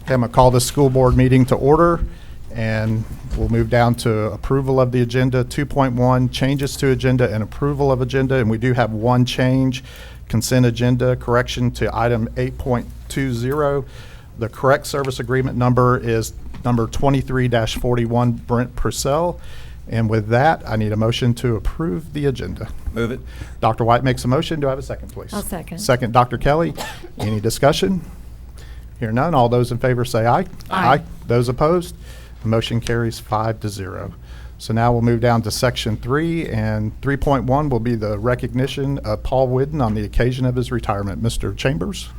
Okay, I'm going to call this school board meeting to order, and we'll move down to approval of the agenda. 2.1, changes to agenda and approval of agenda, and we do have one change, consent agenda correction to item 8.20. The correct service agreement number is number 23-41 Brent Purcell. And with that, I need a motion to approve the agenda. Move it. Dr. White makes a motion. Do I have a second, please? I'll second. Second, Dr. Kelly. Any discussion? Hear none. All those in favor say aye. Aye. Those opposed? The motion carries 5-0. So now we'll move down to section 3, and 3.1 will be the recognition of Paul Whidden on the occasion of his retirement. Mr. Chambers.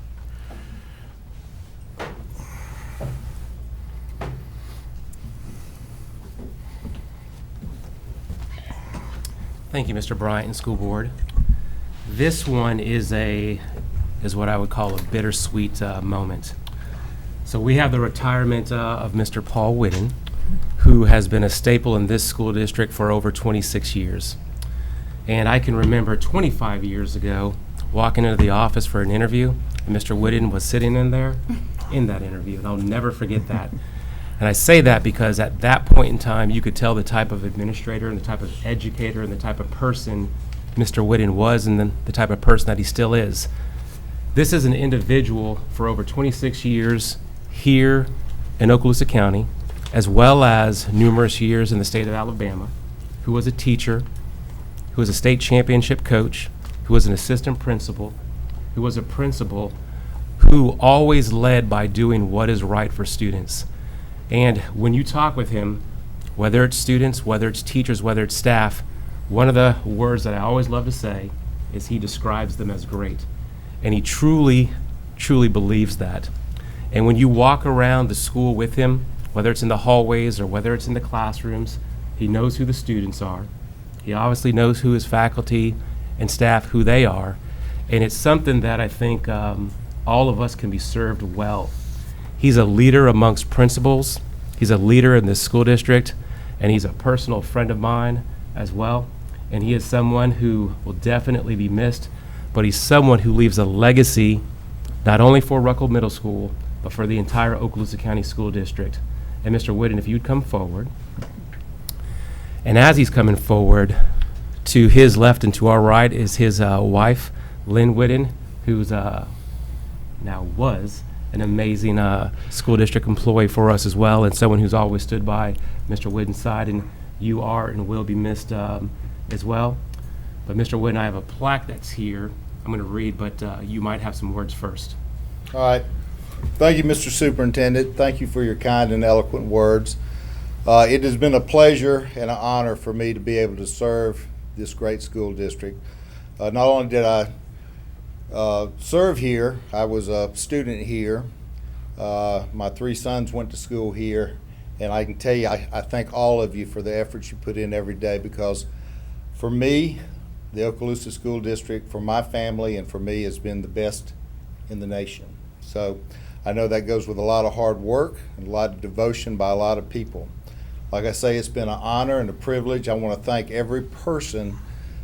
Thank you, Mr. Bryant and School Board. This one is what I would call a bittersweet moment. So we have the retirement of Mr. Paul Whidden, who has been a staple in this school district for over 26 years. And I can remember 25 years ago walking into the office for an interview, and Mr. Whidden was sitting in there in that interview, and I'll never forget that. And I say that because at that point in time, you could tell the type of administrator and the type of educator and the type of person Mr. Whidden was, and then the type of person that he still is. This is an individual for over 26 years here in Okaloosa County, as well as numerous years in the state of Alabama, who was a teacher, who was a state championship coach, who was an assistant principal, who was a principal, who always led by doing what is right for students. And when you talk with him, whether it's students, whether it's teachers, whether it's staff, one of the words that I always love to say is he describes them as great. And he truly, truly believes that. And when you walk around the school with him, whether it's in the hallways or whether it's in the classrooms, he knows who the students are. He obviously knows who his faculty and staff, who they are. And it's something that I think all of us can be served well. He's a leader amongst principals. He's a leader in this school district, and he's a personal friend of mine as well. And he is someone who will definitely be missed, but he's someone who leaves a legacy not only for Ruckle Middle School, but for the entire Okaloosa County School District. And Mr. Whidden, if you'd come forward. And as he's coming forward, to his left and to our right is his wife, Lynn Whidden, who's now was an amazing school district employee for us as well, and someone who's always stood by Mr. Whidden's side, and you are and will be missed as well. But Mr. Whidden, I have a plaque that's here. I'm going to read, but you might have some words first. All right. Thank you, Mr. Superintendent. Thank you for your kind and eloquent words. It has been a pleasure and an honor for me to be able to serve this great school district. Not only did I serve here, I was a student here. My 3 sons went to school here, and I can tell you, I thank all of you for the efforts you put in every day, because for me, the Okaloosa School District, for my family and for me, has been the best in the nation. So I know that goes with a lot of hard work and a lot of devotion by a lot of people. Like I say, it's been an honor and a privilege. I want to thank every person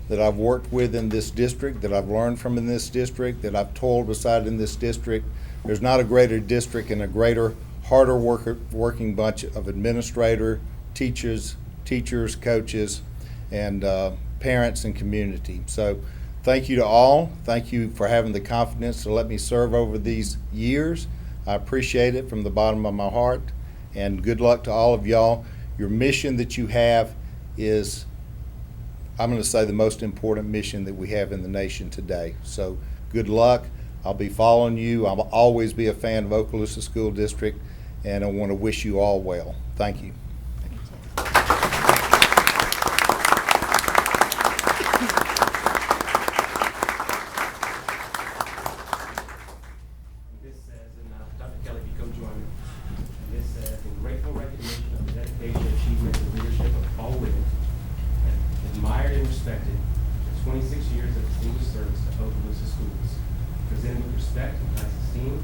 that I've worked with in this district, that I've learned from in this district, that I've toiled beside in this district. There's not a greater district and a greater, harder working bunch of administrators, teachers, coaches, and parents and community. So thank you to all. Thank you for having the confidence to let me serve over these years. I appreciate it from the bottom of my heart, and good luck to all of y'all. Your mission that you have is, I'm going to say, the most important mission that we have in the nation today. So good luck. I'll be following you. I'll always be a fan of Okaloosa School District, and I want to wish you all well. Thank you. This says, and Dr. Kelly, if you come join me. This says, in grateful recognition of the dedication, achievement, and leadership of Paul Whidden, admired and respected for 26 years of distinguished service to Okaloosa schools, presented with respect and high esteem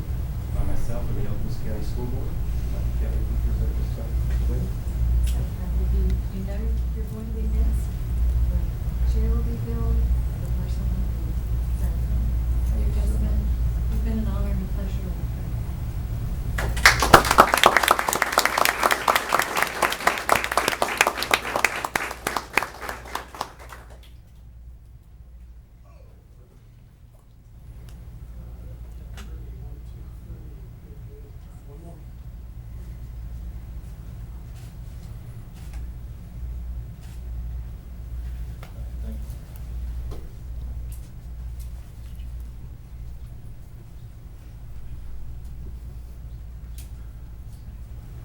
by myself and the Okaloosa County School Board. Dr. Kelly, if you present this to Mr. Whidden. You know you're going to be missed. The chair will be filled. The person will be sent. So you've been an honor and a pleasure.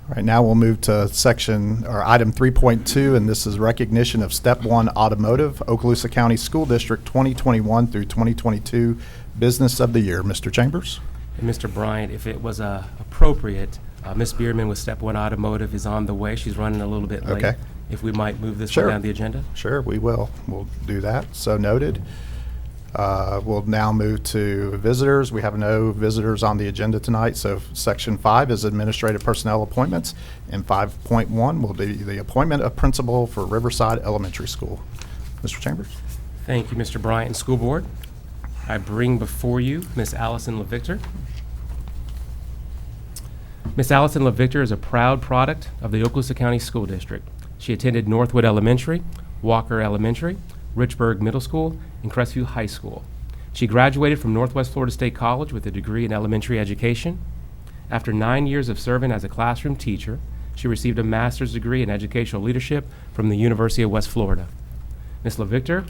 All right, now we'll move to item 3.2, and this is recognition of Step 1 Automotive, Okaloosa County School District 2021 through 2022 Business of the Year. Mr. Chambers? And Mr. Bryant, if it was appropriate, Ms. Bierman with Step 1 Automotive is on the way. She's running a little bit late. Okay. If we might move this Sure. one down the agenda? Sure, we will. We'll do that. So noted. We'll now move to visitors. We have no visitors on the agenda tonight, so Section 5 is administrative personnel appointments, and 5.1 will be the appointment of principal for Riverside Elementary School. Mr. Chambers? Thank you, Mr. Bryant and School Board. I bring before you Ms. Allison LaVictor. Ms. Allison LaVictor is a proud product of the Okaloosa County School District. She attended Northwood Elementary, Walker Elementary, Richburg Middle School, and Crestview High School. She graduated from Northwest Florida State College with a degree in elementary education. After 9 years of serving as a classroom teacher, she received a master's degree in educational leadership from the University of West Florida. Ms. LaVictor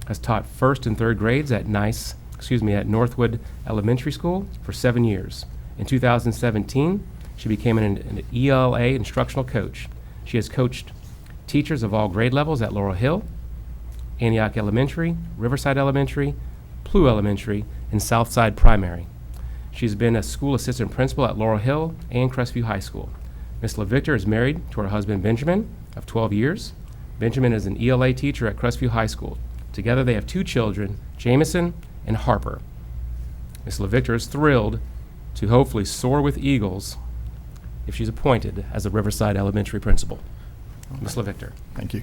has taught first and third grades at Northwood Elementary School for 7 years. In 2017, she became an ELA instructional coach. She has coached teachers of all grade levels at Laurel Hill, Antioch Elementary, Riverside Elementary, Plough Elementary, and Southside Primary. She's been a school assistant principal at Laurel Hill and Crestview High School. Ms. LaVictor is married to her husband Benjamin of 12 years. Benjamin is an ELA teacher at Crestview High School. Together they have 2 children, Jamison and Harper. Ms. LaVictor is thrilled to hopefully soar with eagles if she's appointed as a Riverside Elementary principal. Ms. LaVictor. Thank you.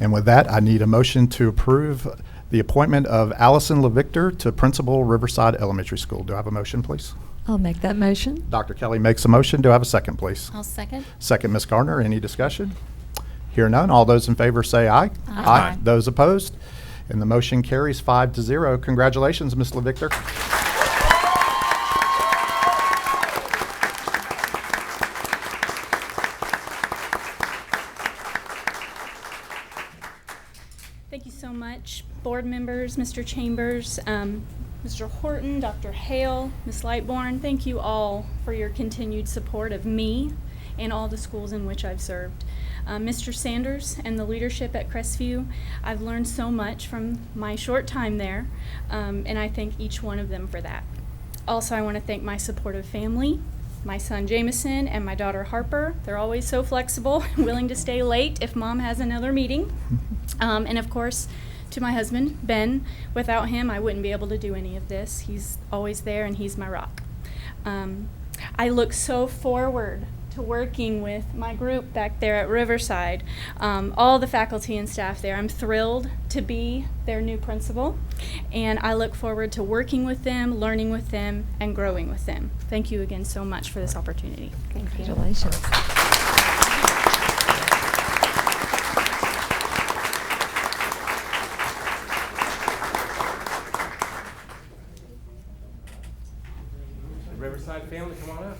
And with that, I need a motion to approve the appointment of Allison LaVictor to Principal Riverside Elementary School. Do I have a motion, please? I'll make that motion. Dr. Kelly makes a motion. Do I have a second, please? I'll second. Second, Ms. Garner. Any discussion? Hear none. All those in favor say aye. Aye. Those opposed? And the motion carries 5-0. Congratulations, Ms. LaVictor. Thank you so much, board members, Mr. Chambers, Mr. Horton, Dr. Hale, Ms. Lightbourne. Thank you all for your continued support of me and all the schools in which I've served. Mr. Sanders and the leadership at Crestview, I've learned so much from my short time there, and I thank each one of them for that. Also, I want to thank my supportive family, my son Jamison and my daughter Harper. They're always so flexible and willing to stay late if mom has another meeting. And of course, to my husband, Ben. Without him, I wouldn't be able to do any of this. He's always there and he's my rock. I look so forward to working with my group back there at Riverside, all the faculty and staff there. I'm thrilled to be their new principal, and I look forward to working with them, learning with them, and growing with them. Thank you again so much for this opportunity. Congratulations. Riverside family, come on up.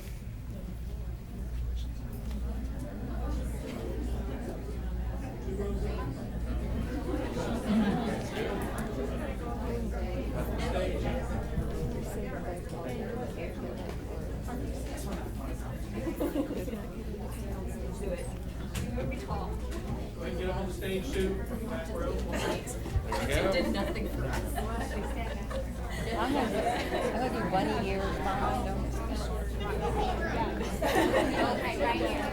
Get on the stage too. Back row. There you go. I'm gonna do 1 year behind them. Okay, right here.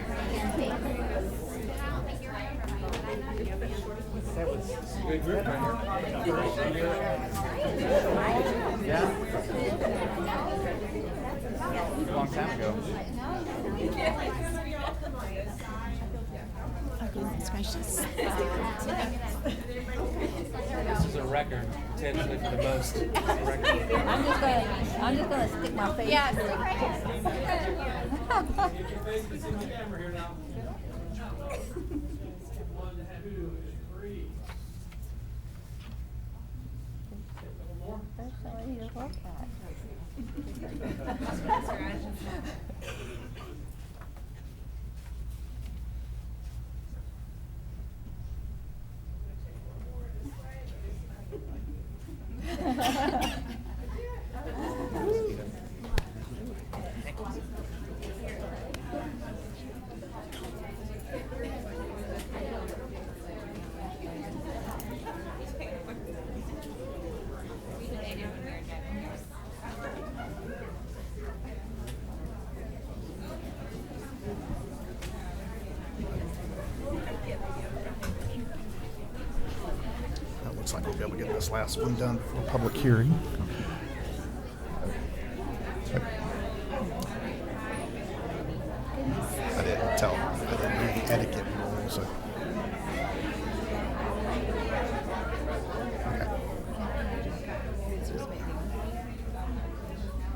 Good group right here. Yeah. A long time ago. Goodness gracious. This is a record, potentially for the most. Record. I'm just gonna stick my face. Keep your face in the camera here now. 1, 2, 3. A couple more. That's all you look at. this last one done before public hearing. I didn't read etiquette rules. So.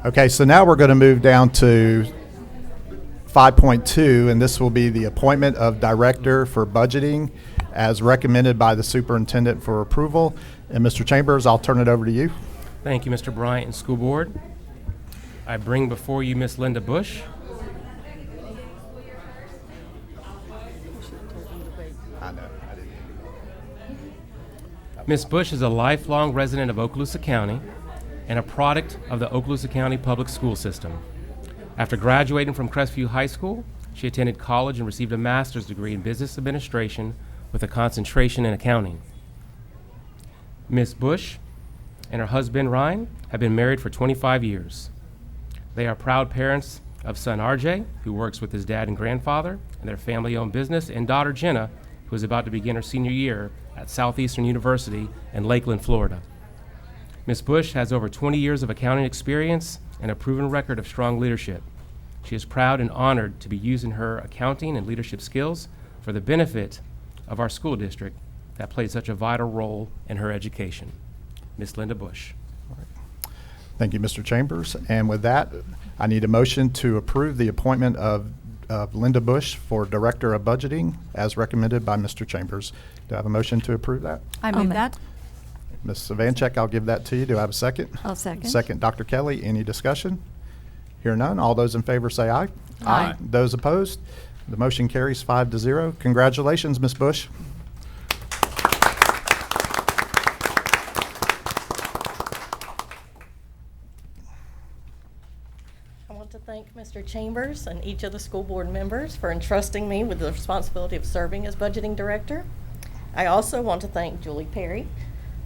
Okay, so now we're going to move down to 5.2, and this will be the appointment of director for budgeting as recommended by the superintendent for approval. And Mr. Chambers, I'll turn it over to you. Thank you, Mr. Bryant and School Board. I bring before you Miss Linda Bush. I know. I didn't. Ms. Bush is a lifelong resident of Okaloosa County and a product of the Okaloosa County Public School System. After graduating from Crestview High School, she attended college and received a master's degree in business administration with a concentration in accounting. Ms. Bush and her husband, Ryan, have been married for 25 years. They are proud parents of son RJ, who works with his dad and grandfather in their family-owned business, and daughter Jenna, who is about to begin her senior year at Southeastern University in Lakeland, Florida. Ms. Bush has over 20 years of accounting experience and a proven record of strong leadership. She is proud and honored to be using her accounting and leadership skills for the benefit of our school district that played such a vital role in her education. Ms. Linda Bush. Thank you, Mr. Chambers. And with that, I need a motion to approve the appointment of Linda Bush for Director of Budgeting as recommended by Mr. Chambers. Do I have a motion to approve that? I move that. Ms. Savanchek, I'll give that to you. Do I have a second? I'll second. Second, Dr. Kelly. Any discussion? Hear none. All those in favor say aye. Aye. Those opposed? The motion carries 5-0. Congratulations, Ms. Bush. I want to thank Mr. Chambers and each of the school board members for entrusting me with the responsibility of serving as budgeting director. I also want to thank Julie Perry,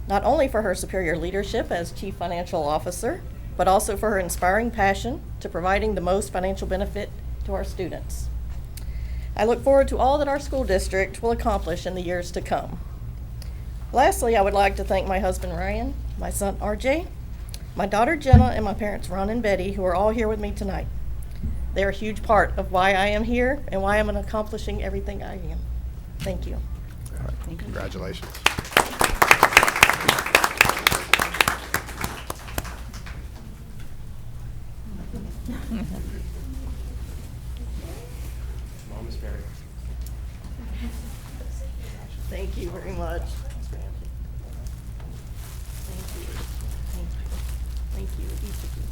not only for her superior leadership as chief financial officer, but also for her inspiring passion to providing the most financial benefit to our students. I look forward to all that our school district will accomplish in the years to come. Lastly, I would like to thank my husband Ryan, my son RJ, my daughter Jenna, and my parents Ron and Betty, who are all here with me tonight. They are a huge part of why I am here and why I'm accomplishing everything I am. Thank you. All right. Congratulations. Thank you very much. Thank you. Thank you. Thank you, each of you.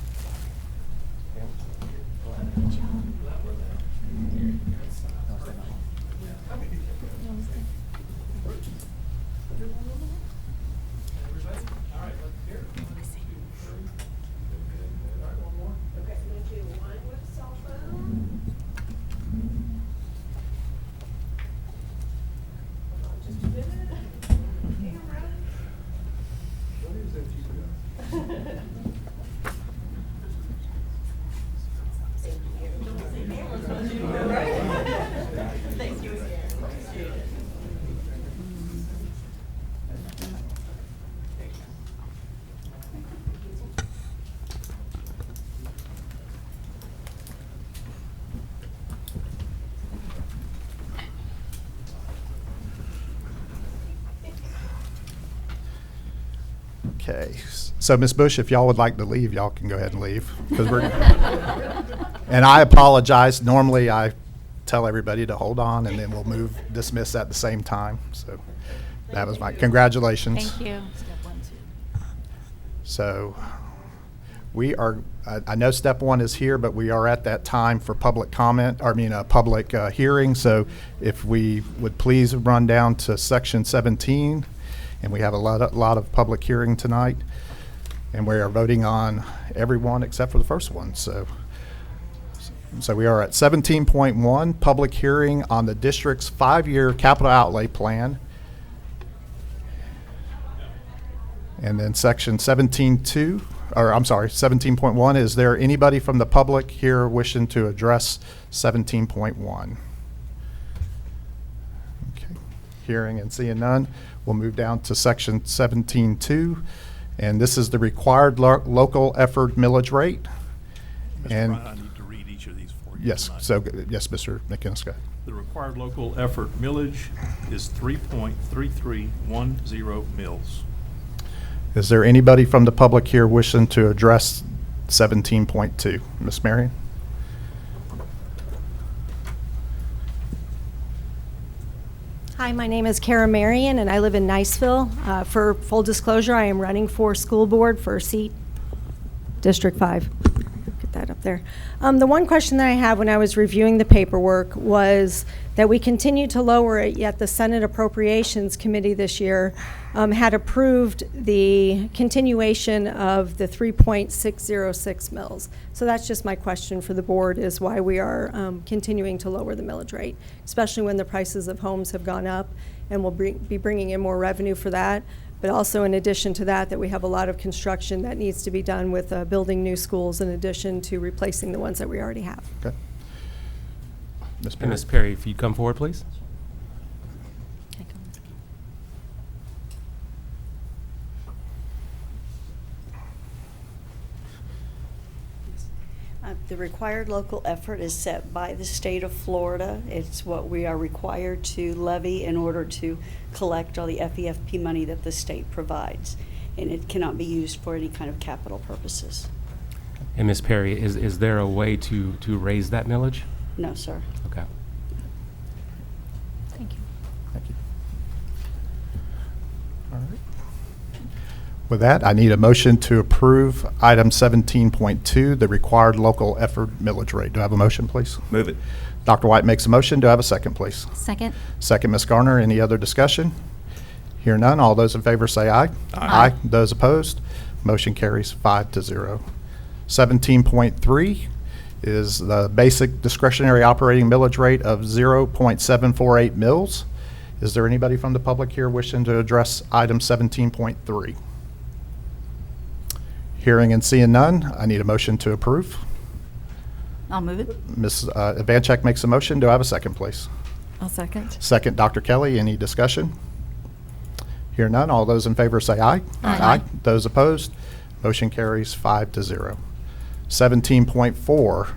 Thank you again. Appreciate it. Okay, so Ms. Bush, if y'all would like to leave, y'all can go ahead and leave. 'Cause we're, and I apologize. Normally, I tell everybody to hold on, and then we'll dismiss at the same time. So that was my congratulations. Thank you. So we are, I know step one is here, but we are at that time for public comment, public hearing. So if we would please run down to section 17, and we have a lot of public hearing tonight, and we are voting on everyone except for the first one. So we are at 17.1, public hearing on the district's 5-year capital outlay plan. And then section 17.1, is there anybody from the public here wishing to address 17.1? Okay. Hearing and seeing none, we'll move down to section 17.2, and this is the required local effort millage rate. Mr. And Bryant, I need to read each of these for you yes, tonight. so yes, Mr. McInnes, go ahead. The required local effort millage is 3.3310 mils. Is there anybody from the public here wishing to address 17.2? Ms. Marion? Hi, my name is Kara Marion, and I live in Niceville. For full disclosure, I am running for school board for seat District 5. Get that up there. The one question that I have when I was reviewing the paperwork was that we continued to lower it, yet the Senate Appropriations Committee this year had approved the continuation of the 3.606 mils. So that's just my question for the board, is why we are continuing to lower the millage rate, especially when the prices of homes have gone up, and we'll be bringing in more revenue for that. But also, in addition to that, that we have a lot of construction that needs to be done with building new schools in addition to replacing the ones that we already have. Okay. Ms. And Perry? Ms. Perry, if you'd come forward, please. The required local effort is set by the state of Florida. It's what we are required to levy in order to collect all the FEFP money that the state provides. And it cannot be used for any kind of capital purposes. And Ms. Perry, is there a way to raise that millage? No, sir. Okay. Thank you. Thank you. All right. With that, I need a motion to approve item 17.2, the required local effort millage rate. Do I have a motion, please? Move it. Dr. White makes a motion. Do I have a second, please? Second. Second, Ms. Garner. Any other discussion? Hear none. All those in favor say aye. Aye. Those opposed, motion carries 5-0. 17.3 is the basic discretionary operating millage rate of 0.748 mils. Is there anybody from the public here wishing to address item 17.3? Hearing and seeing none, I need a motion to approve. I'll move it. Ms. Vanchek makes a motion. Do I have a second, please? I'll second. Second, Dr. Kelly. Any discussion? Hear none. All those in favor say aye. Aye. Those opposed, motion carries 5-0. 17.4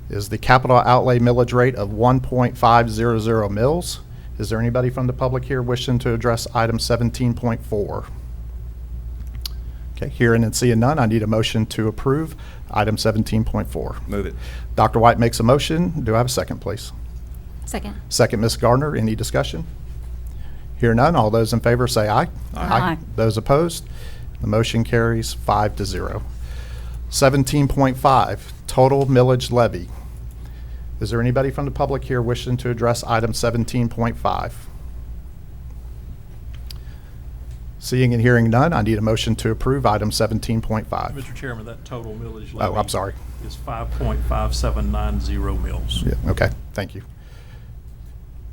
is the capital outlay millage rate of 1.500 mils. Is there anybody from the public here wishing to address item 17.4? Okay, hearing and seeing none, I need a motion to approve item 17.4. Move it. Dr. White makes a motion. Do I have a second, please? Second. Second, Ms. Gardner. Any discussion? Hear none. All those in favor say aye. Aye. Those opposed, the motion carries 5-0. 17.5, total millage levy. Is there anybody from the public here wishing to address item 17.5? Seeing and hearing none, I need a motion to approve item 17.5. Mr. Chairman, that total millage levy. Oh, I'm sorry. Is 5.5790 mils. Yeah, okay, thank you.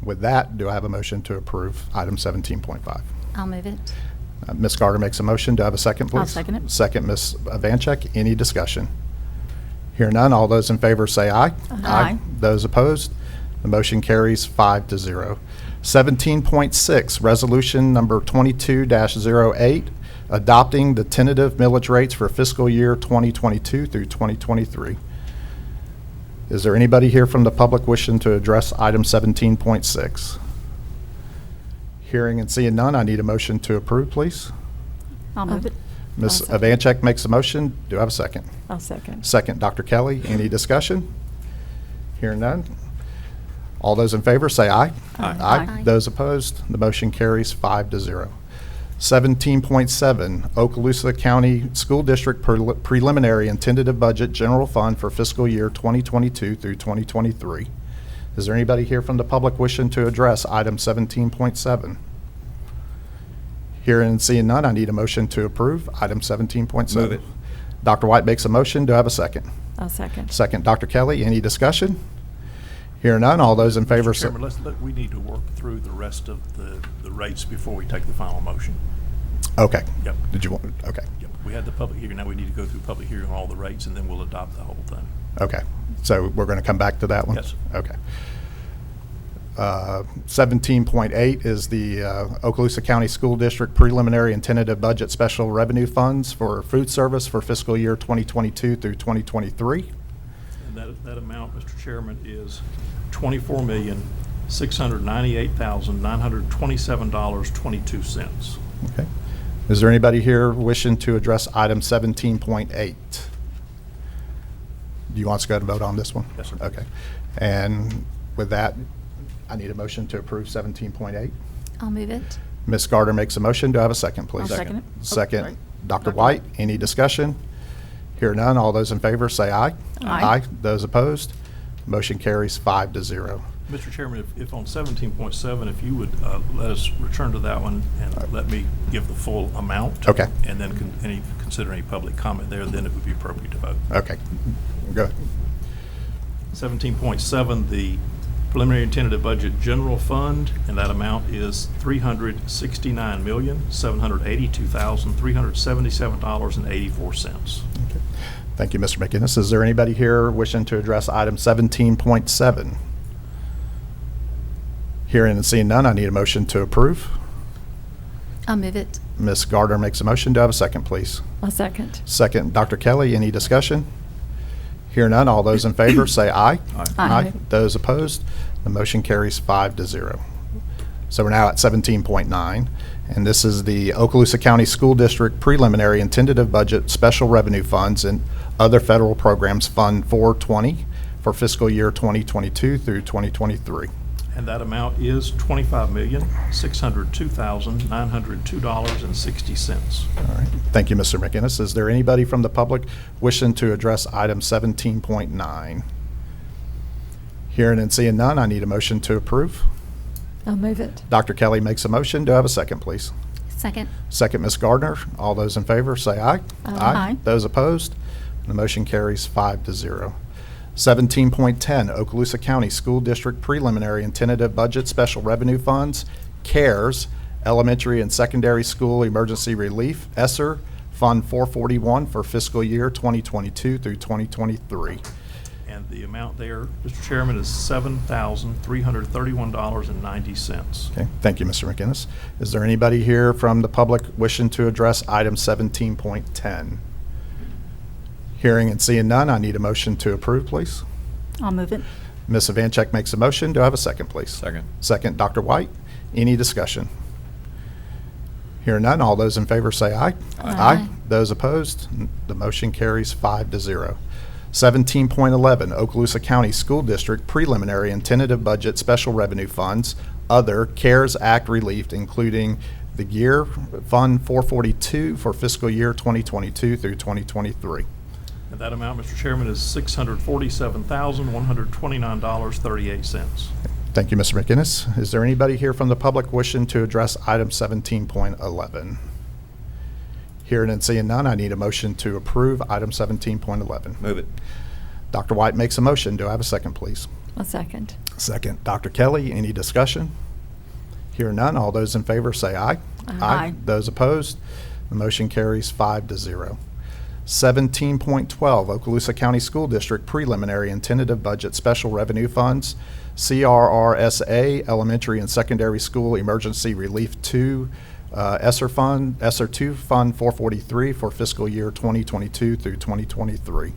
With that, do I have a motion to approve item 17.5? I'll move it. Ms. Carter makes a motion. Do I have a second, please? I'll second it. Second, Ms. Vanchek. Any discussion? Hear none. All those in favor say aye. Aye. Those opposed, the motion carries 5-0. 17.6, resolution number 22-08, adopting the tentative millage rates for fiscal year 2022 through 2023. Is there anybody here from the public wishing to address item 17.6? Hearing and seeing none, I need a motion to approve, please. I'll move it. Ms. I'll second. Vanchek makes a motion. Do I have a second? I'll second. Second, Dr. Kelly. Any discussion? Hearing none. All those in favor say aye. Aye. Aye. Those opposed, the motion carries 5-0. 17.7, Okaloosa County School District Preliminary and Tentative Budget General Fund for fiscal year 2022 through 2023. Is there anybody here from the public wishing to address item 17.7? Hearing and seeing none, I need a motion to approve item 17.7. Move it. Dr. White makes a motion. Do I have a second? I'll second. Second, Dr. Kelly. Any discussion? Hear none. All those in favor Mr. say Chairman, we need to work through the rest of the rates before we take the final motion. Okay. Yep. Did you want, okay. Yep. We had the public hearing, now we need to go through public hearing on all the rates, and then we'll adopt the whole thing. Okay. So we're going to come back to that one? Yes. Okay. 17.8 is the Okaloosa County School District Preliminary and Tentative Budget Special Revenue Funds for food service for fiscal year 2022 through 2023. And that amount, Mr. Chairman, is $24,698,927.22. Okay. Is there anybody here wishing to address item 17.8? Do you want us to go to vote on this one? Yes, sir. Okay. And with that, I need a motion to approve 17.8. I'll move it. Ms. Gardner makes a motion. Do I have a second, please? I'll second it. Second, sorry. Dr. White. Any discussion? Hear none. All those in favor say aye. Aye. Those opposed? Motion carries 5-0. Mr. Chairman, if on 17.7, if you would let us return to that one and let me give the full amount. Okay. And then consider any public comment there, then it would be appropriate to vote. Okay. Go ahead. 17.7, the preliminary and tentative budget general fund, and that amount is $369,782,377.84. Okay. Thank you, Mr. McInnes. Is there anybody here wishing to address item 17.7? Hearing and seeing none, I need a motion to approve. I'll move it. Ms. Gardner makes a motion. Do I have a second, please? I'll second. Second, Dr. Kelly. Any discussion? Hear none. All those in favor say aye. Aye. Those opposed? The motion carries 5-0. So we're now at 17.9, and this is the Okaloosa County School District Preliminary and Tentative Budget Special Revenue Funds and Other Federal Programs Fund 420 for fiscal year 2022 through 2023. And that amount is $25,602,902.60. All right. Thank you, Mr. McInnes. Is there anybody from the public wishing to address item 17.9? Hearing and seeing none, I need a motion to approve. I'll move it. Dr. Kelly makes a motion. Do I have a second, please? Second. Second, Ms. Gardner. All those in favor say aye. Aye. Those opposed? The motion carries 5-0. 17.10, Okaloosa County School District Preliminary and Tentative Budget Special Revenue Funds, CARES, Elementary and Secondary School Emergency Relief, ESSER, Fund 441 for fiscal year 2022 through 2023. And the amount there, Mr. Chairman, is $7,331.90. Okay, thank you, Mr. McInnes. Is there anybody here from the public wishing to address item 17.10? Hearing and seeing none, I need a motion to approve, please. I'll move it. Ms. Ivanchek makes a motion. Do I have a second, please? Second. Second, Dr. White. Any discussion? Hearing none, all those in favor say aye. Aye. Those opposed, the motion carries 5-0. 17.11, Okaloosa County School District Preliminary and Tentative Budget Special Revenue Funds, Other CARES Act Relief, including the Gear Fund 442 for fiscal year 2022 through 2023. And that amount, Mr. Chairman, is $647,129.38. Thank you, Mr. McInnes. Is there anybody here from the public wishing to address item 17.11? Hearing and seeing none, I need a motion to approve item 17.11. Move it. Dr. White makes a motion. Do I have a second, please? I'll second. Second, Dr. Kelly. Any discussion? Hear none. All those in favor say aye. Aye. Those opposed, the motion carries 5-0. 17.12, Okaloosa County School District Preliminary and Tentative Budget Special Revenue Funds, CRRSA, Elementary and Secondary School Emergency Relief 2, ESSER 2, Fund 443 for fiscal year 2022 through 2023.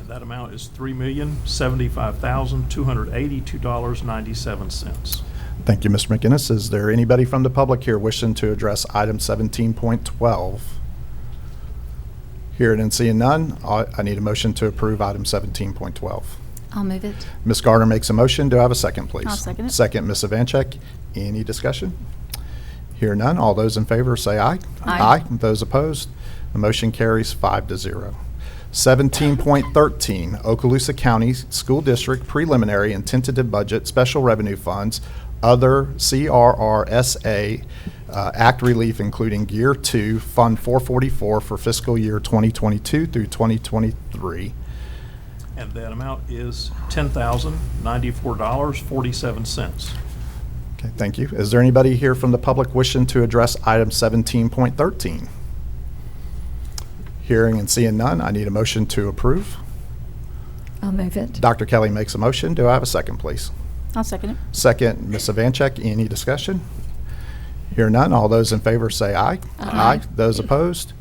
And that amount is $3,075,282.97. Thank you, Mr. McInnes. Is there anybody from the public here wishing to address item 17.12? Hearing and seeing none, I need a motion to approve item 17.12. I'll move it. Ms. Gardner makes a motion. Do I have a second, please? I'll second it. Second, Ms. Ivanchek. Any discussion? Hear none. All those in favor say aye. Aye. Those opposed, the motion carries 5-0. 17.13, Okaloosa County School District Preliminary and Tentative Budget Special Revenue Funds, Other CRRSA Act Relief, including Gear 2, Fund 444 for fiscal year 2022 through 2023. And that amount is $10,094.47. Okay, thank you. Is there anybody here from the public wishing to address item 17.13? Hearing and seeing none, I need a motion to approve. I'll move it. Dr. Kelly makes a motion. Do I have a second, please? I'll second it. Second, Ms. Evancheck. Any discussion? Hear none. All those in favor say aye. Aye. Those opposed?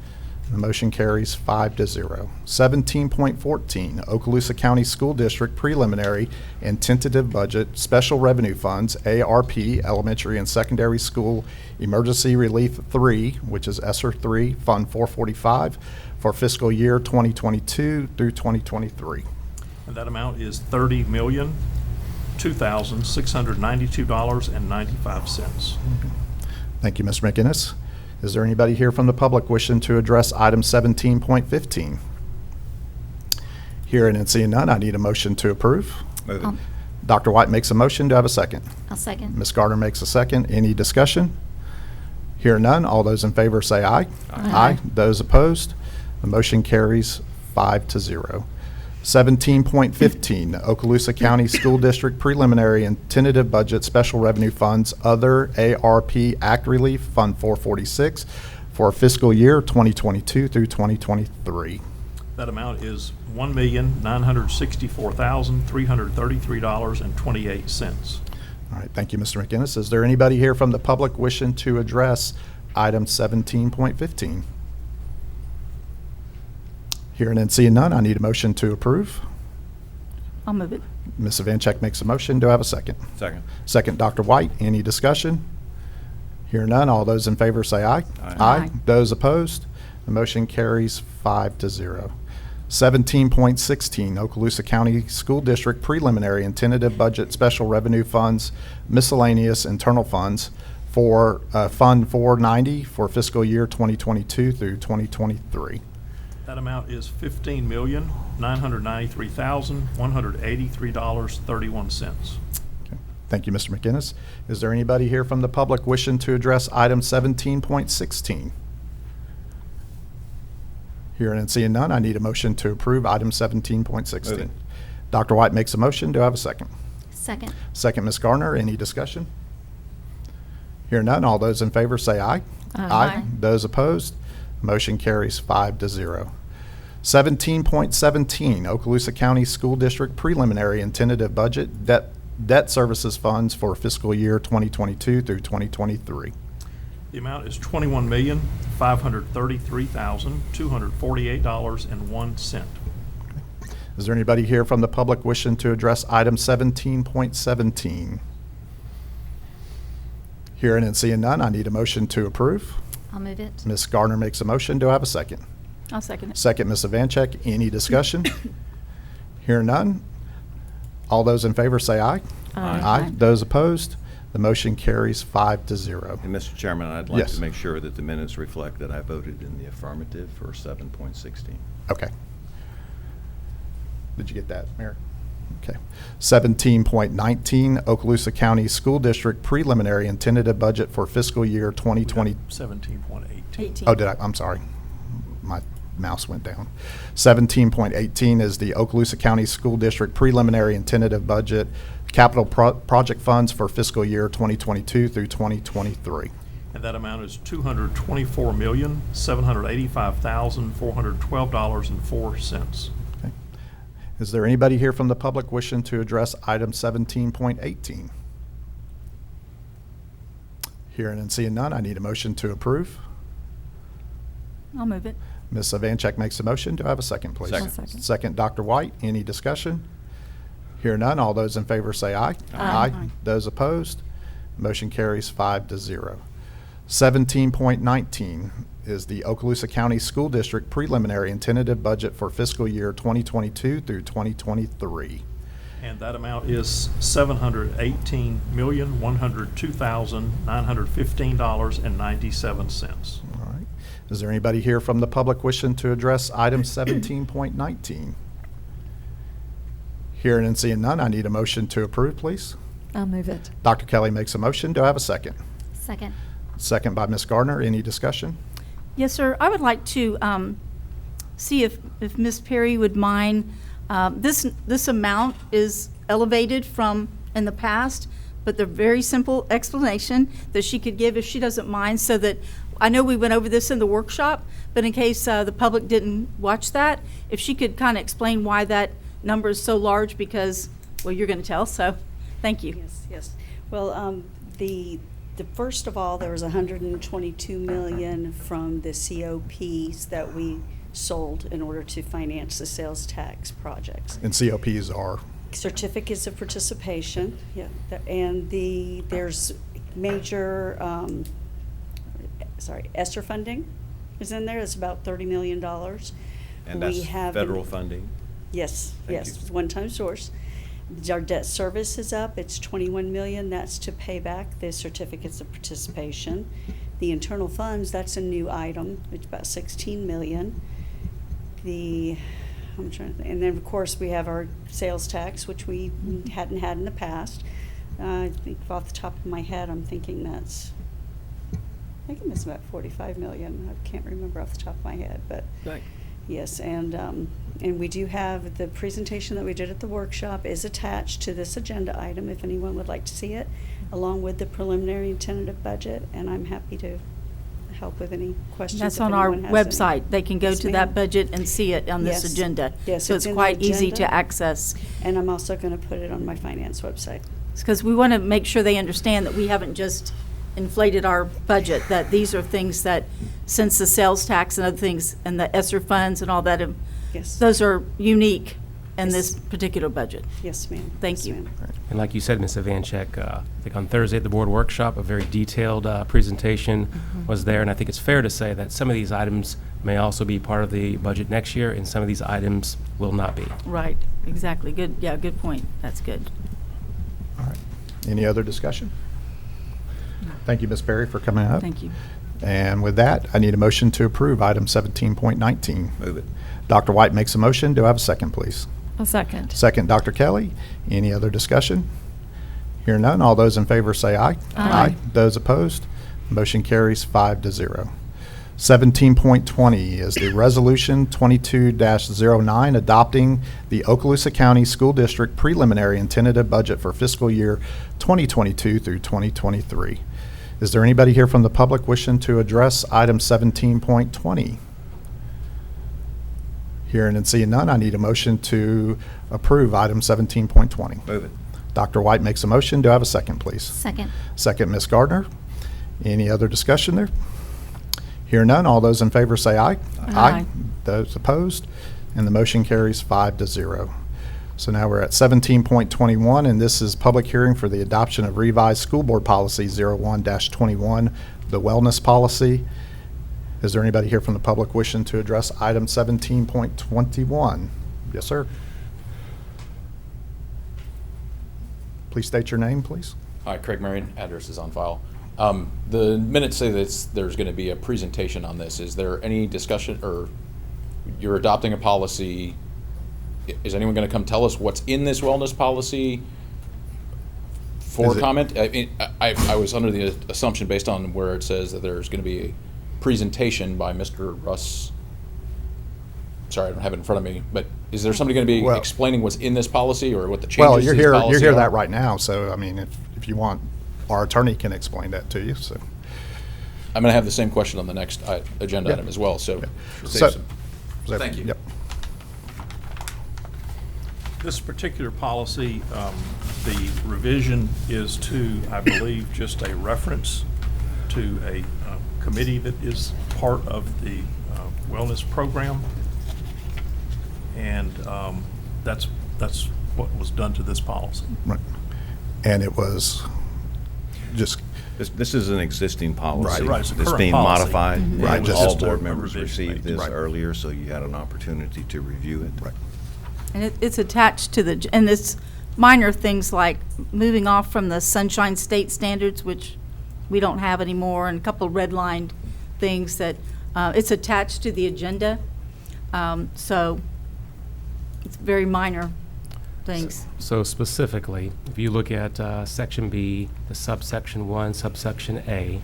The motion carries 5-0. 17.14, Okaloosa County School District Preliminary and Tentative Budget Special Revenue Funds, ARP, Elementary and Secondary School Emergency Relief 3, which is ESSER 3, Fund 445, for fiscal year 2022 through 2023. And that amount is $30,002,692.95. Thank you, Mr. McInnes. Is there anybody here from the public wishing to address item 17.15? Hearing and seeing none, I need a motion to approve. Dr. White makes a motion. Do I have a second? I'll second. Ms. Gardner makes a second. Any discussion? Hear none. All those in favor say aye. Aye. Those opposed? The motion carries 5-0. 17.15, Okaloosa County School District Preliminary and Tentative Budget Special Revenue Funds, Other ARP Act Relief, Fund 446, for fiscal year 2022 through 2023. That amount is $1,964,333.28. All right, thank you, Mr. McInnes. Is there anybody here from the public wishing to address item 17.15? Hearing and seeing none, I need a motion to approve. I'll move it. Ms. Evancheck makes a motion. Do I have a second? Second. Second, Dr. White. Any discussion? Hear none. All those in favor say aye. Aye. Those opposed? The motion carries 5-0. 17.16, Okaloosa County School District Preliminary and Tentative Budget Special Revenue Funds, Miscellaneous Internal Funds for Fund 490 for fiscal year 2022 through 2023. That amount is $15,993,183.31. Okay. Thank you, Mr. McInnes. Is there anybody here from the public wishing to address item 17.16? Hearing and seeing none, I need a motion to approve item 17.16. Move it. Dr. White makes a motion. Do I have a second? Second. Second, Ms. Garner. Any discussion? Hear none. All those in favor say aye. Aye. Those opposed? Motion carries 5-0. 17.17, Okaloosa County School District Preliminary and Tentative Budget Debt Services Funds for fiscal year 2022 through 2023. The amount is $21,533,248.01. Is there anybody here from the public wishing to address item 17.17? Hearing and seeing none, I need a motion to approve. I'll move it. Ms. Garner makes a motion. Do I have a second? I'll second it. Second, Ms. Evancheck. Any discussion? Hear none. All those in favor say aye. Aye. Those opposed? The motion carries 5-0. And Mr. Chairman, I'd like Yes. to make sure that the minutes reflect that I voted in the affirmative for 7.16. Okay. Did you get that, Mary? Okay. 17.19, Okaloosa County School District Preliminary and Tentative Budget for fiscal year 2020. 17.18. Oh, I'm sorry. My mouse went down. 17.18 is the Okaloosa County School District Preliminary and Tentative Budget Capital Project Funds for fiscal year 2022 through 2023. And that amount is $224,785,412.04. Okay. Is there anybody here from the public wishing to address item 17.18? Hearing and seeing none, I need a motion to approve. I'll move it. Ms. Evancheck makes a motion. Do I have a second, please? Second. I'll second. Second, Dr. White. Any discussion? Hear none. All those in favor say aye. Aye. Those opposed? Motion carries 5-0. 17.19 is the Okaloosa County School District Preliminary and Tentative Budget for fiscal year 2022 through 2023. And that amount is $718,102,915.97. All right. Is there anybody here from the public wishing to address item 17.19? Hearing and seeing none, I need a motion to approve, please. I'll move it. Dr. Kelly makes a motion. Do I have a second? Second. Second by Ms. Gardner. Any discussion? Yes, sir. I would like to see if Ms. Perry would mind. This amount is elevated from in the past, but the very simple explanation that she could give, if she doesn't mind, so that I know we went over this in the workshop, but in case the public didn't watch that, if she could kind of explain why that number is so large, because, well, you're going to tell, so Thank you. Yes, yes. Well, the first of all, there was 122 million from the COPs that we sold in order to finance the sales tax projects. And COPs are, Certificates of participation, yeah, and there's major, ESSER funding is in there. It's about $30 million. And We that's have federal funding? Yes, Thank yes, you. it's one-time source. Our debt service is up, it's 21 million, that's to pay back the certificates of participation. The internal funds, that's a new item, it's about 16 million. And then, of course, we have our sales tax, which we hadn't had in the past. I think off the top of my head, I'm thinking I think it's about 45 million, I can't remember off the top of my head, but. Right. Yes, and we do have the presentation that we did at the workshop is attached to this agenda item if anyone would like to see it, along with the preliminary and tentative budget, and I'm happy to help with any questions. That's if on our anyone has any. website. They can go Yes, to ma'am. that budget and see it on this Yes. agenda. Yes, So it's it's in the quite easy agenda. to access. And I'm also going to put it on my finance website. Because we want to make sure they understand that we haven't just inflated our budget, that these are things that, since the sales tax and other things, and the ESSER funds and all that, Yes. those are unique in Yes. this particular budget. Yes, ma'am. Thank Yes, you. ma'am. And like you said, Ms. Ivanchek, I think on Thursday at the board workshop, a very detailed presentation was there, and I think it's fair to say that some of these items may also be part of the budget next year, and some of these items will not be. Right, exactly. Good, yeah, good point. That's good. all right. Any other discussion? Thank you, Ms. Perry, for coming up. Thank you. And with that, I need a motion to approve item 17.19. Move it. Dr. White makes a motion. Do I have a second, please? A second. Second, Dr. Kelly. Any other discussion? Hear none. All those in favor say aye. Aye. Those opposed? Motion carries 5-0. 17.20 is the Resolution 22-09 adopting the Okaloosa County School District preliminary and tentative budget for fiscal year 2022 through 2023. Is there anybody here from the public wishing to address item 17.20? Hearing and seeing none, I need a motion to approve item 17.20. Move it. Dr. White makes a motion. Do I have a second, please? Second. Second, Ms. Gardner. Any other discussion there? Hear none. All those in favor say aye. Aye. Those opposed? And the motion carries 5-0. So now we're at 17.21, and this is public hearing for the adoption of revised school board policy 01-21, the wellness policy. Is there anybody here from the public wishing to address item 17.21? Yes, sir. Please state your name, please. Hi, Craig Marion, address is on file. The minutes say that there's going to be a presentation on this. Is there any discussion, or you're adopting a policy? Is anyone going to come tell us what's in this wellness policy for Is it- comment? I mean, I was under the assumption based on where it says that there's going to be a presentation by Mr. Russ. Sorry, I don't have it in front of me, but is there somebody going to be Well- explaining what's in this policy or what the changes Well, to you're this here, policy you're here are? that right now, so, I mean, if you want, our attorney can explain that to you, so. I'm going to have the same question on the next agenda Yeah. item as well, so. So- save so- Thank you. Yep. This particular policy, the revision is to, I believe, just a reference to a committee that is part of the wellness program. And that's what was done to this policy. Right. And it was just, This is an existing policy. Right, it's a That's current being policy. modified. Mhm. Right, And just all a board members revision received made. this Right. earlier, so you had an opportunity to review it. right. And it's attached to the, and it's minor things like moving off from the Sunshine State standards, which we don't have anymore, and a couple redlined things that, it's attached to the agenda. So it's very minor things. So specifically, if you look at Section B, the subsection 1, subsection A,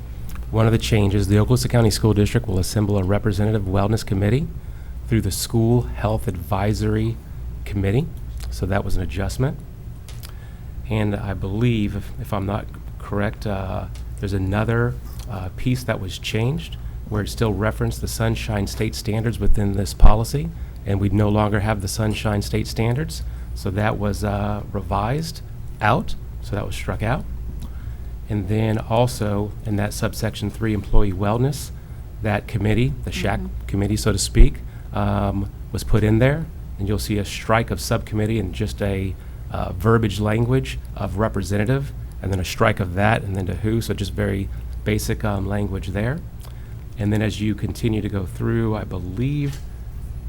one of the changes, the Okaloosa County School District will assemble a representative wellness committee through the School Health Advisory Committee. So that was an adjustment. And I believe, if I'm not correct, there's another piece that was changed where it still referenced the Sunshine State standards within this policy, and we no longer have the Sunshine State standards. So that was revised out So that was struck out. And then also in that subsection 3, employee wellness, that committee, the SHAC committee, so to speak, was put in there. And you'll see a strike of subcommittee and just a verbiage language of representative, and then a strike of that, and then to who, so just very basic language there. And then as you continue to go through, I believe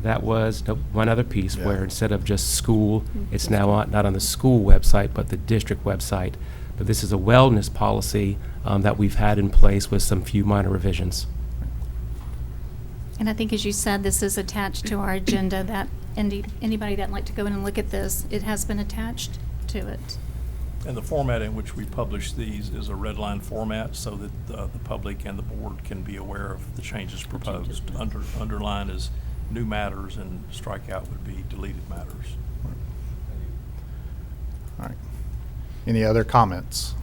that was one other piece where instead of just school, it's now not on the school website, but the district website. But this is a wellness policy that we've had in place with some few minor revisions. And I think, as you said, this is attached to our agenda, that anybody that'd like to go in and look at this, it has been attached to it. And the format in which we publish these is a red line format so that the public and the board can be aware of the changes proposed. Underline is new matters, and strikeout would be deleted matters. All right. Any other comments?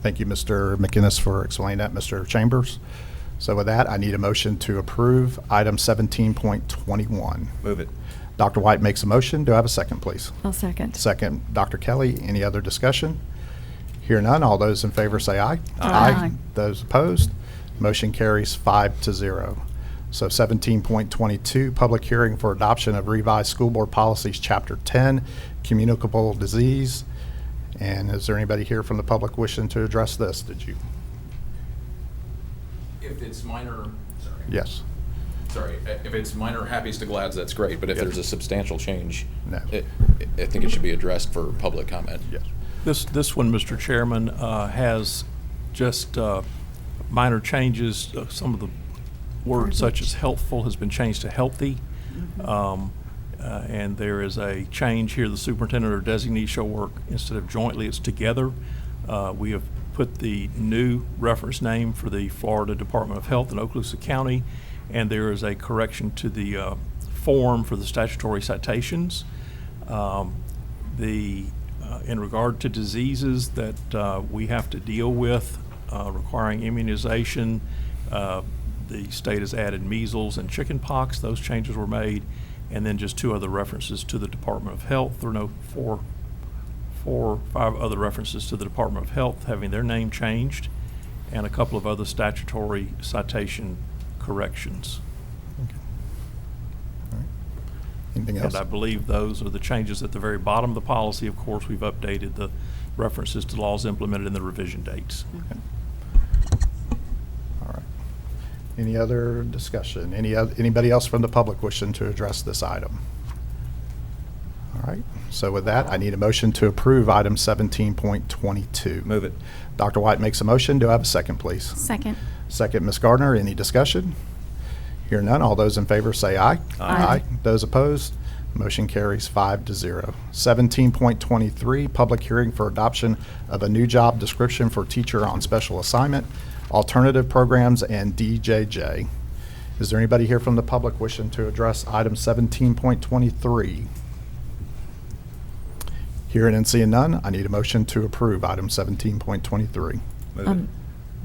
Thank you, Mr. McInnes, for explaining that, Mr. Chambers. So with that, I need a motion to approve item 17.21. Move it. Dr. White makes a motion. Do I have a second, please? I'll second. Second, Dr. Kelly. Any other discussion? Hear none. All those in favor say aye. Aye. Those opposed? Motion carries 5-0. So 17.22, public hearing for adoption of revised school board policies, Chapter 10, communicable disease. And is there anybody here from the public wishing to address this? Did you? If it's minor, sorry. Yes. Sorry, if it's minor happies to glads, that's great, but if Yes. there's a substantial change, No. I think it should be addressed for public comment. Yes. This one, Mr. Chairman, has just minor changes. Some of the words such as healthful has been changed to healthy. And there is a change here. The superintendent or designee shall work, instead of jointly, it's together. We have put the new reference name for the Florida Department of Health in Okaloosa County, and there is a correction to the form for the statutory citations. In regard to diseases that we have to deal with requiring immunization, the state has added measles and chicken pox. Those changes were made. And then just 2 other references to the Department of Health. There are no 4 or 5 other references to the Department of Health having their name changed, and a couple of other statutory citation corrections. Okay. All right. Anything else? And I believe those are the changes at the very bottom of the policy. Of course, we've updated the references to laws implemented in the revision dates. Okay. All right. Any other discussion? Anybody else from the public wishing to address this item? All right. So with that, I need a motion to approve item 17.22. Move it. Dr. White makes a motion. Do I have a second, please? Second. Second, Ms. Gardner. Any discussion? Hear none. All those in favor say aye. Aye. Those opposed? Motion carries 5-0. 17.23, public hearing for adoption of a new job description for teacher on special assignment, alternative programs, and DJJ. Is there anybody here from the public wishing to address item 17.23? Hearing and seeing none, I need a motion to approve item 17.23. Move it.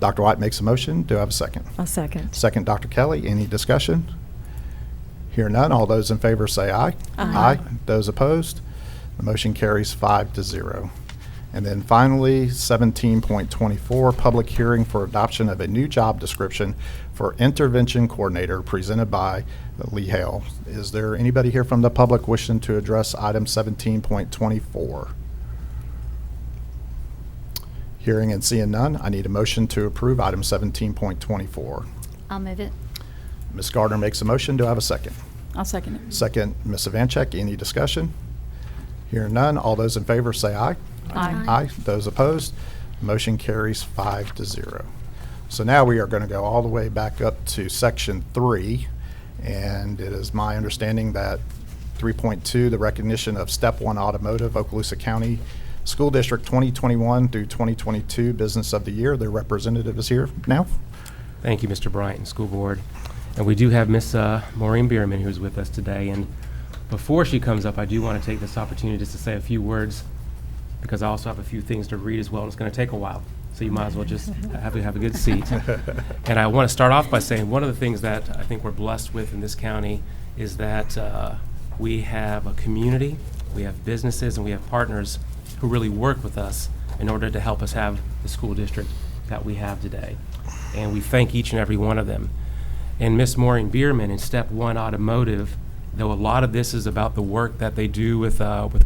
Dr. White makes a motion. Do I have a second? I'll second. Second, Dr. Kelly. Any discussion? Hear none. All those in favor say aye. Aye. Those opposed? The motion carries 5-0. And then finally, 17.24, public hearing for adoption of a new job description for intervention coordinator presented by Lee Hale. Is there anybody here from the public wishing to address item 17.24? Hearing and seeing none, I need a motion to approve item 17.24. I'll move it. Ms. Gardner makes a motion. Do I have a second? I'll second it. Second, Ms. Ivanchek. Any discussion? Hearing none, all those in favor say aye. Aye. Aye. Those opposed? Motion carries 5-0. So now we are going to go all the way back up to section 3, and it is my understanding that 3.2, the recognition of Step 1 Automotive, Okaloosa County School District 2021 through 2022 Business of the Year. Their representative is here now. Thank you, Mr. Bryant, School Board. And we do have Miss Maureen Bierman, who's with us today. And before she comes up, I do want to take this opportunity just to say a few words, because I also have a few things to read as well, and it's going to take a while. So you might as well just have a good seat. And I want to start off by saying one of the things that I think we're blessed with in this county is that we have a community, we have businesses, and we have partners who really work with us in order to help us have the school district that we have today. And we thank each and every one of them. And Miss Maureen Bierman in Step 1 Automotive, though a lot of this is about the work that they do with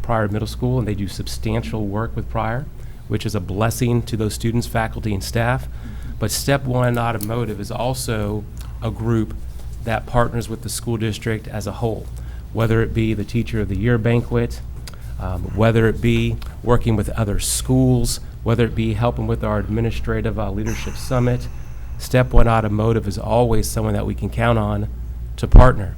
Pryor Middle School, and they do substantial work with Pryor, which is a blessing to those students, faculty, and staff. But Step 1 Automotive is also a group that partners with the school district as a whole, whether it be the Teacher of the Year banquet, whether it be working with other schools, whether it be helping with our administrative leadership summit. Step 1 Automotive is always someone that we can count on to partner.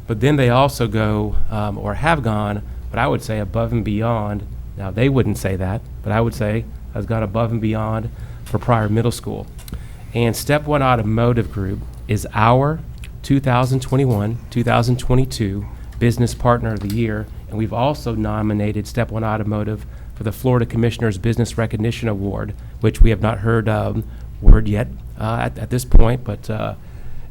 But then they also go, or have gone, but I would say above and beyond. Now, they wouldn't say that, but I would say has gone above and beyond for Pryor Middle School. And Step 1 Automotive Group is our 2021-2022 Business Partner of the Year, and we've also nominated Step 1 Automotive for the Florida Commissioner's Business Recognition Award, which we have not heard word yet at this point, but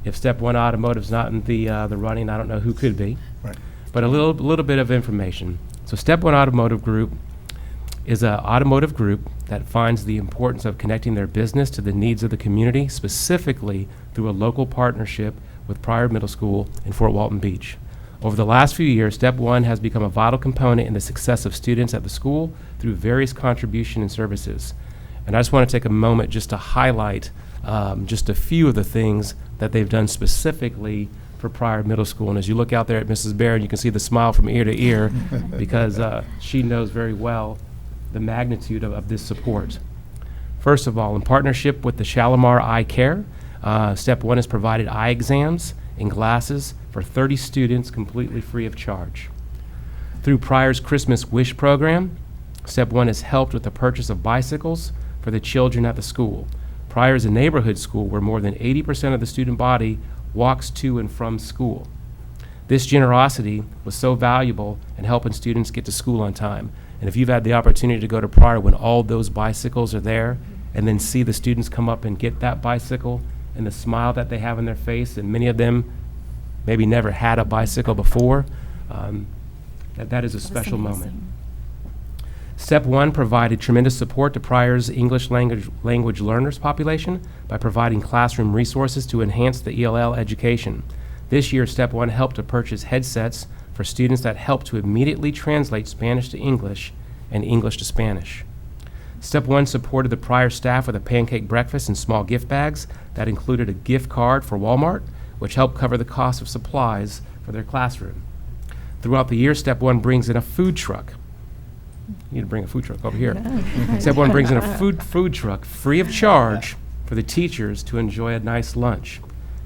if Step 1 Automotive's not in the running, I don't know who could be. Right. But a little bit of information. So Step 1 Automotive Group is an automotive group that finds the importance of connecting their business to the needs of the community, specifically through a local partnership with Pryor Middle School in Fort Walton Beach. Over the last few years, Step 1 has become a vital component in the success of students at the school through various contributions and services. And I just want to take a moment just to highlight just a few of the things that they've done specifically for Pryor Middle School. And as you look out there at Mrs. Barron, you can see the smile from ear to ear because she knows very well the magnitude of this support. First of all, in partnership with the Shalimar Eye Care, Step 1 has provided eye exams and glasses for 30 students completely free of charge. Through Pryor's Christmas Wish program, Step 1 has helped with the purchase of bicycles for the children at the school. Pryor is a neighborhood school where more than 80% of the student body walks to and from school. This generosity was so valuable in helping students get to school on time. And if you've had the opportunity to go to Pryor when all those bicycles are there and then see the students come up and get that bicycle and the smile that they have in their face, and many of them maybe never had a bicycle before, that is a special moment. Step 1 provided tremendous support to Pryor's English language learners population by providing classroom resources to enhance the ELL education. This year, Step 1 helped to purchase headsets for students that help to immediately translate Spanish to English and English to Spanish. Step 1 supported the Pryor staff with a pancake breakfast and small gift bags that included a gift card for Walmart, which helped cover the cost of supplies for their classroom. Throughout the year, Step 1 brings in a food truck. You need to bring a food truck over here. Step 1 brings in a food truck free of charge for the teachers to enjoy a nice lunch.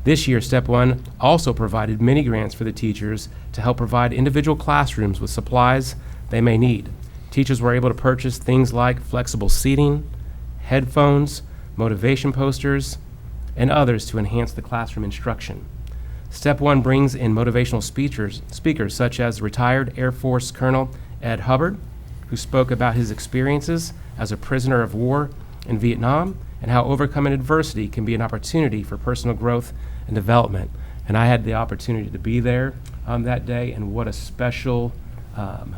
This year, Step 1 also provided mini grants for the teachers to help provide individual classrooms with supplies they may need. Teachers were able to purchase things like flexible seating, headphones, motivation posters, and others to enhance the classroom instruction. Step 1 brings in motivational speakers such as retired Air Force Colonel Ed Hubbard, who spoke about his experiences as a prisoner of war in Vietnam and how overcoming adversity can be an opportunity for personal growth and development. And I had the opportunity to be there that day, and what a special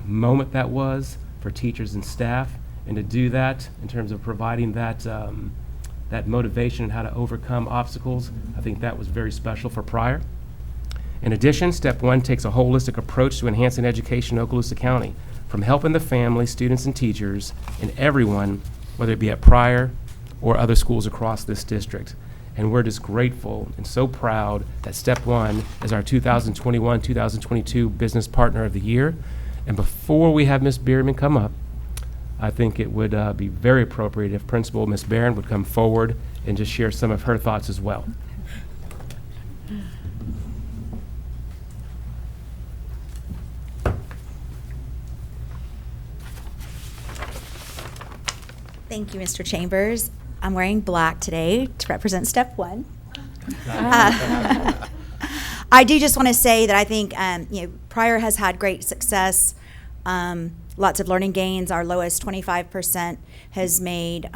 moment that was for teachers and staff, and to do that in terms of providing that motivation and how to overcome obstacles. I think that was very special for Pryor. In addition, Step 1 takes a holistic approach to enhancing education in Okaloosa County, from helping the families, students, and teachers, and everyone, whether it be at Pryor or other schools across this district. And we're just grateful and so proud that Step 1 is our 2021-2022 Business Partner of the Year. And before we have Ms. Bierman come up, I think it would be very appropriate if Principal Ms. Barron would come forward and just share some of her thoughts as well. Thank you, Mr. Chambers. I'm wearing black today to represent Step 1. I do just want to say that I think Pryor has had great success, lots of learning gains. Our lowest 25% has made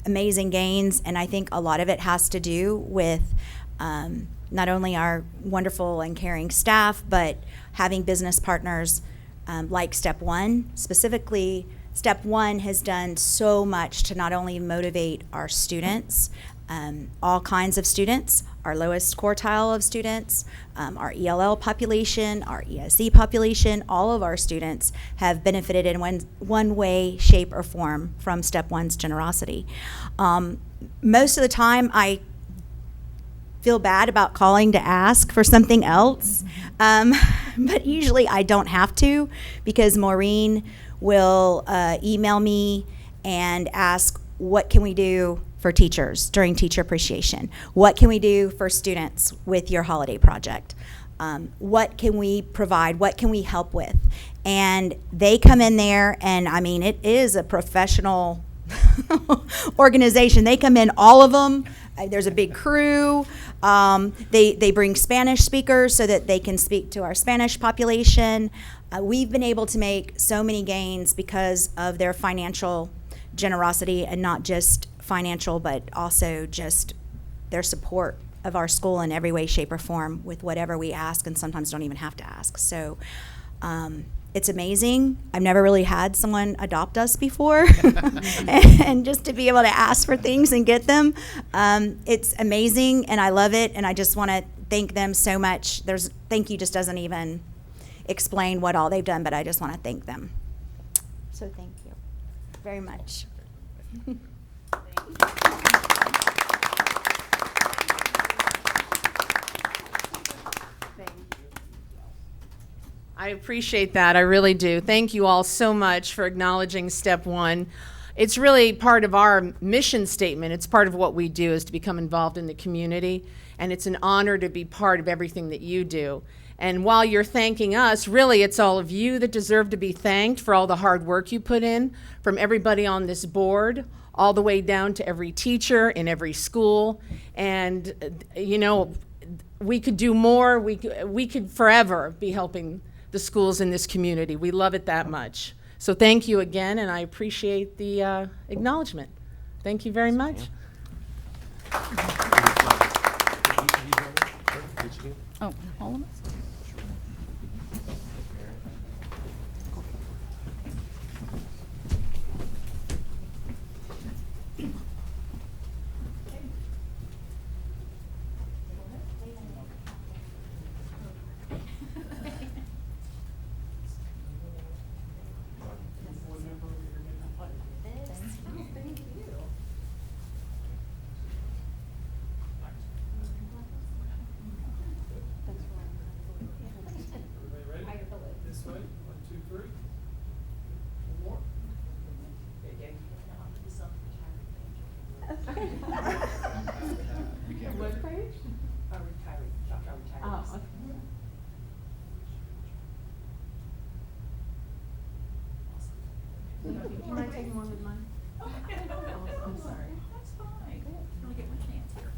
amazing gains, and I think a lot of it has to do with not only our wonderful and caring staff, but having business partners like Step 1. Specifically, Step 1 has done so much to not only motivate our students, all kinds of students, our lowest quartile of students, our ELL population, our ESE population, all of our students have benefited in one way, shape, or form from Step 1's generosity. Most of the time, I feel bad about calling to ask for something else, but usually I don't have to, because Maureen will email me and ask, what can we do for teachers during Teacher Appreciation? What can we do for students with your holiday project? What can we provide? What can we help with? And they come in there, and I mean, it is a professional organization. They come in, all of them. There's a big crew. They bring Spanish speakers so that they can speak to our Spanish population. We've been able to make so many gains because of their financial generosity, and not just financial, but also just their support of our school in every way, shape, or form with whatever we ask, and sometimes don't even have to ask. So it's amazing. I've never really had someone adopt us before, and just to be able to ask for things and get them, it's amazing, and I love it, and I just want to thank them so much. Thank you just doesn't even explain what all they've done, but I just want to thank them. So thank you very much. I appreciate that. I really do. Thank you all so much for acknowledging Step 1. It's really part of our mission statement. It's part of what we do, is to become involved in the community, and it's an honor to be part of everything that you do. And while you're thanking us, really it's all of you that deserve to be thanked for all the hard work you put in, from everybody on this board all the way down to every teacher in every school. And you know, we could do more. We could forever be helping the schools in this community. We love it that much. So thank you again, and I appreciate the acknowledgement. Thank you very much. Oh, all of us? You might take more than mine. I'm sorry. That's fine. Let me get my chance here.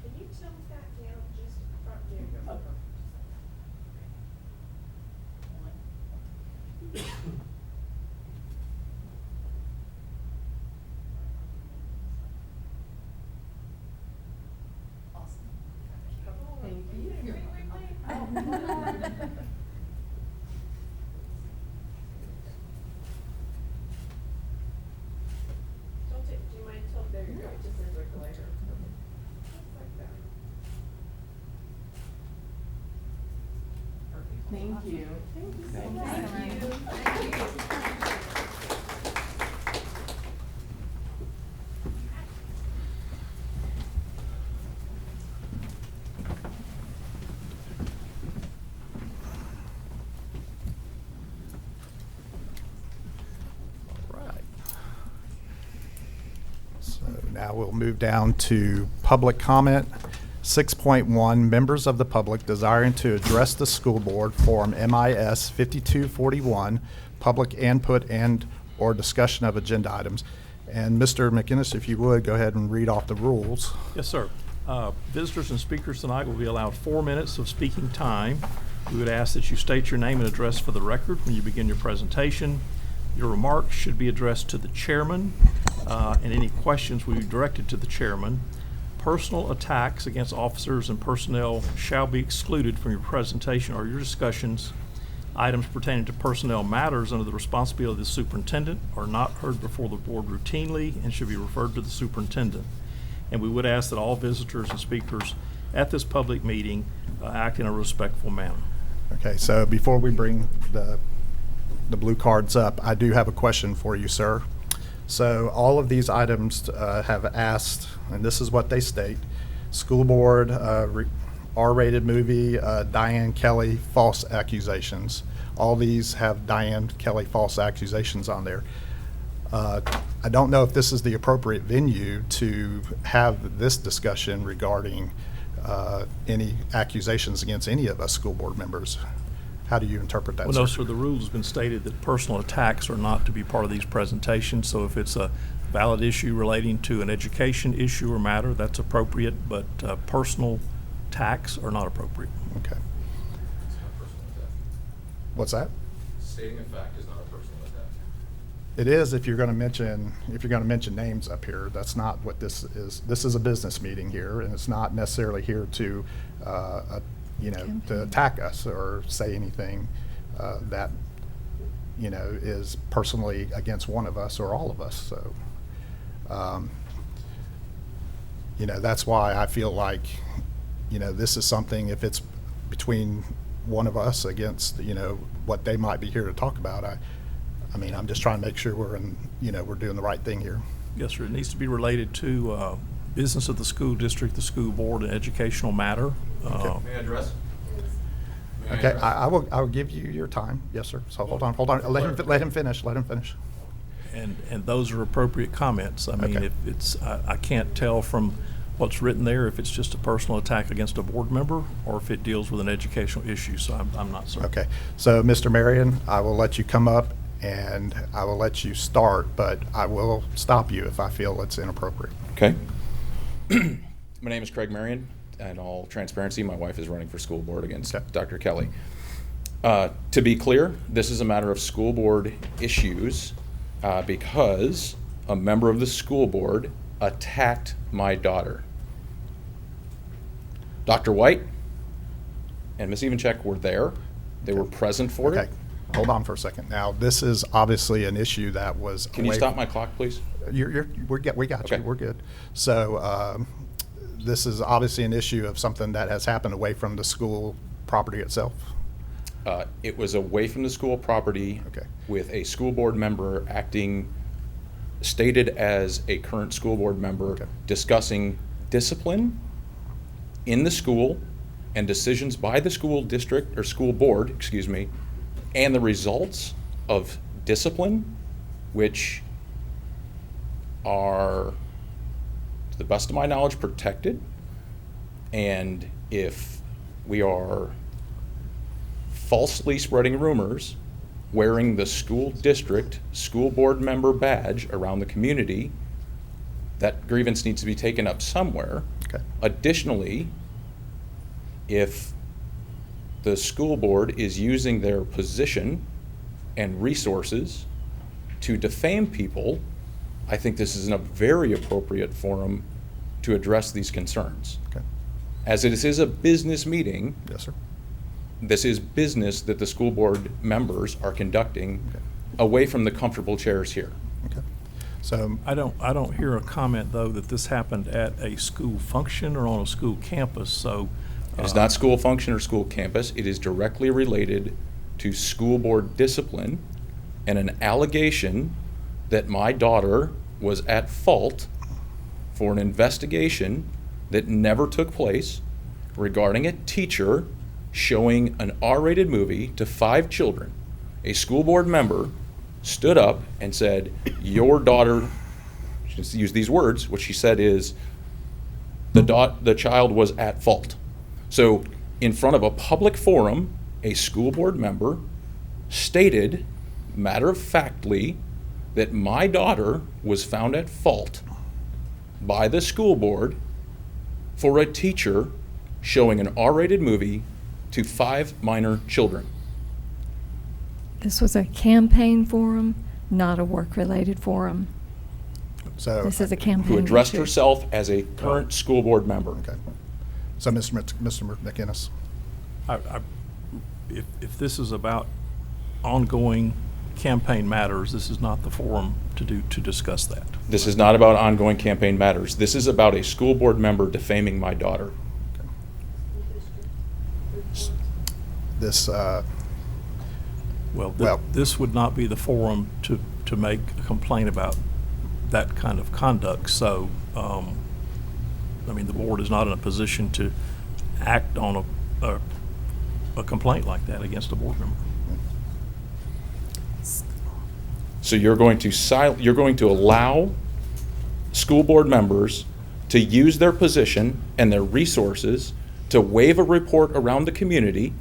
Can you tilt that down just front there? Thank you. Tilt it, do you mind tilt, there you go, it just looks like a layer. Like that. Thank you. Thank you. So now we'll move down to public comment. 6.1, members of the public desiring to address the school board, Form MIS 5241, public input and/or discussion of agenda items. And Mr. McInnes, if you would, go ahead and read off the rules. Yes, sir. Visitors and speakers tonight will be allowed 4 minutes of speaking time. We would ask that you state your name and address for the record when you begin your presentation. Your remarks should be addressed to the chairman, and any questions will be directed to the chairman. personal attacks against officers and personnel shall be excluded from your presentation or your discussions. Items pertaining to personnel matters under the responsibility of the superintendent are not heard before the board routinely and should be referred to the superintendent. And we would ask that all visitors and speakers at this public meeting act in a respectful manner. Okay, so before we bring the blue cards up, I do have a question for you, sir. So all of these items have asked, and this is what they state: school board, R-rated movie, Diane Kelly, false accusations. All these have Diane Kelly false accusations on there. I don't know if this is the appropriate venue to have this discussion regarding any accusations against any of us school board members. How do you interpret that, Well, sir? no, sir, the rules have been stated that personal attacks are not to be part of these presentations, so if it's a valid issue relating to an education issue or matter, that's appropriate, but personal attacks are not appropriate. Okay. What's that? Stating a fact is not a personal attack. It is if you're going to mention names up here. That's not what this is. This is a business meeting here, and it's not necessarily here to, to attack us or say anything that, is personally against one of us or all of us. So, that's why I feel like, this is something, if it's between one of us against, what they might be here to talk about, I'm just trying to make sure we're doing the right thing here. Yes, sir, it needs to be related to business of the school district, the school board, an educational matter. May I address? Okay, I will give you your time. Yes, sir. So hold on. Let him finish. And those are appropriate comments. I mean, Okay. if it's, I can't tell from what's written there if it's just a personal attack against a board member or if it deals with an educational issue, so I'm not certain. Okay, so Mr. Marion, I will let you come up and I will let you start, but I will stop you if I feel it's inappropriate. Okay. My name is Craig Marion. In all transparency, my wife is running for school board against Okay. Dr. Kelly. To be clear, this is a matter of school board issues because a member of the school board attacked my daughter. Dr. White and Ms. Evencheck were there. They were present for Okay, it. hold on for a second. Now, this is obviously an issue that was. Can you stop my clock, please? We got Okay. you. We're good. So this is obviously an issue of something that has happened away from the school property itself. It was away from the school property Okay. with a school board member acting, stated as a current school board member, Okay. discussing discipline in the school and decisions by the school district, or school board, excuse me, and the results of discipline, which are, to the best of my knowledge, protected. And if we are falsely spreading rumors, wearing the school district, school board member badge around the community, that grievance needs to be taken up somewhere. Okay. Additionally, if the school board is using their position and resources to defame people, I think this is a very appropriate forum to address these concerns. Okay. As it is a business meeting, Yes, sir. this is business that the school board members are conducting away from the comfortable chairs here. Okay. So I don't hear a comment, though, that this happened at a school function or on a school campus, so. It is not school function or school campus. It is directly related to school board discipline and an allegation that my daughter was at fault for an investigation that never took place regarding a teacher showing an R-rated movie to 5 children. A school board member stood up and said, your daughter, she used these words, what she said is, the child was at fault. So in front of a public forum, a school board member stated matter-of-factly that my daughter was found at fault by the school board for a teacher showing an R-rated movie to 5 minor children. This was a campaign forum, not a work-related forum. So. This is a campaign. who addressed issue. herself as a current school board member. Okay. So, Mr. McInnes. If this is about ongoing campaign matters, this is not the forum to discuss that. This is not about ongoing campaign matters. This is about a school board member defaming my daughter. This, Well, this would not be the forum to make a complaint about that kind of conduct. So, I mean, the board is not in a position to act on a complaint like that against a board member. So you're going to allow school board members to use their position and their resources to wave a report around the community,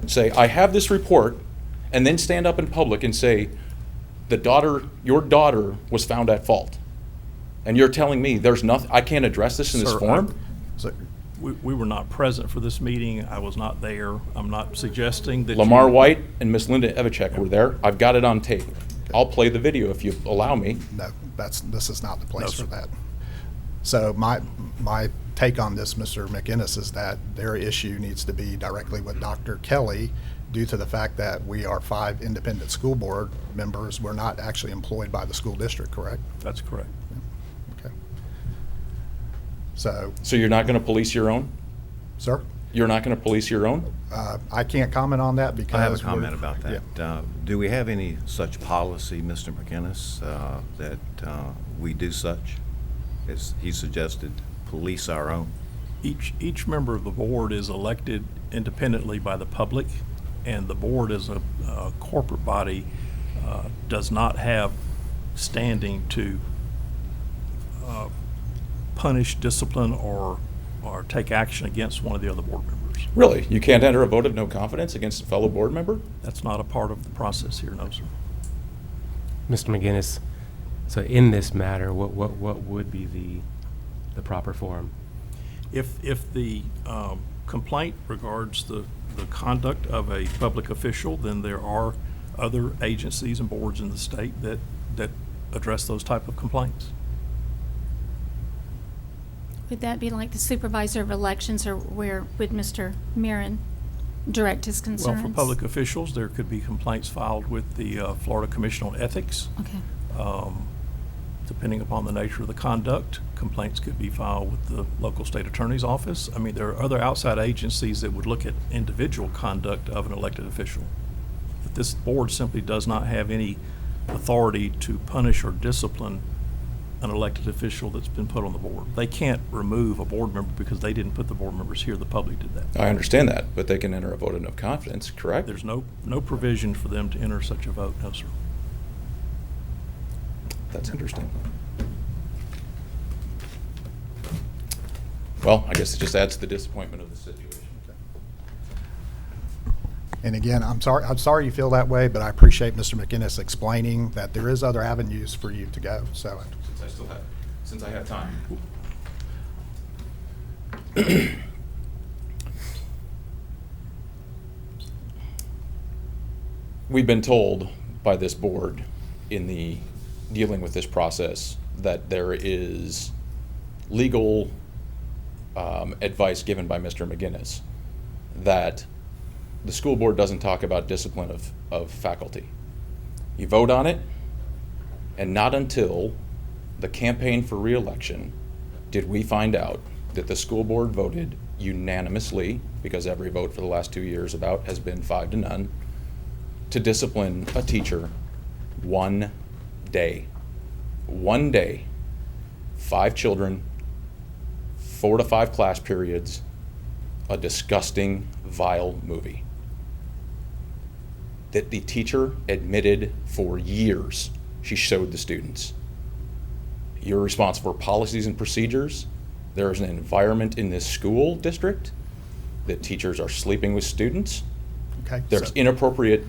say, I have this report, and then stand up in public and say, your daughter was found at fault. And you're telling me there's nothing, I can't address this in this Sir, forum? We were not present for this meeting. I was not there. I'm not suggesting that Lamar White and Miss Linda Evachek were there. I've got it on tape. I'll play the video if you allow me. no, this is not the place No, for sir. that. So my take on this, Mr. McInnes, is that their issue needs to be directly with Dr. Kelly due to the fact that we are 5 independent school board members. We're not actually employed by the school district, correct? That's correct. Okay. So, So you're not going to police your own? sir, You're not going to police your own? I can't comment on that because. I have a we're- comment about that. Yeah. Do we have any such policy, Mr. McInnes, that we do such, as he suggested, police our own? Each member of the board is elected independently by the public, and the board as a corporate body does not have standing to punish, discipline, or take action against one of the other board members. Really? You can't enter a vote of no confidence against a fellow board member? That's not a part of the process here, no, sir. Mr. McGinnis, so in this matter, what would be the proper forum? If the complaint regards the conduct of a public official, then there are other agencies and boards in the state that address those type of complaints. Would that be like the supervisor of elections, or where would Mr. Mirren direct his concerns? Well, for public officials, there could be complaints filed with the Florida Commission on Ethics. Okay. Depending upon the nature of the conduct, complaints could be filed with the local state attorney's office. I mean, there are other outside agencies that would look at individual conduct of an elected official. But this board simply does not have any authority to punish or discipline an elected official that's been put on the board. They can't remove a board member because they didn't put the board members here. The public did that. I understand that, but they can enter a vote of no confidence, correct? There's no provision for them to enter such a vote, no, sir. That's interesting. Well, I guess it just adds to the disappointment of the situation. And again, I'm sorry you feel that way, but I appreciate Mr. McInnes explaining that there is other avenues for you to go, so. Since I have time. We've been told by this board in the dealing with this process that there is legal advice given by Mr. McGinnis that the school board doesn't talk about discipline of faculty. You vote on it, and not until the campaign for re-election did we find out that the school board voted unanimously, because every vote for the last 2 years about has been 5-0, to discipline a teacher 1 day. 1 day, 5 children, 4 to 5 class periods, a disgusting, vile movie that the teacher admitted for years she showed the students. You're responsible for policies and procedures. There is an environment in this school district that teachers are sleeping with students. Okay. There's so- inappropriate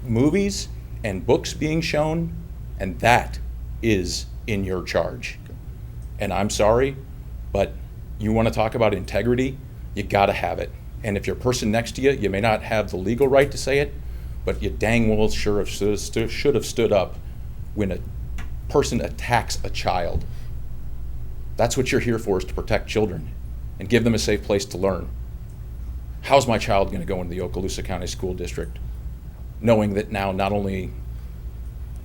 movies and books being shown, and that is in your charge. And I'm sorry, but you want to talk about integrity, you got to have it. And if your person next to you, you may not have the legal right to say it, but you dang well should have stood up when a person attacks a child That's what you're here for, is to protect children and give them a safe place to learn. How's my child going to go into the Okaloosa County School District knowing that now not only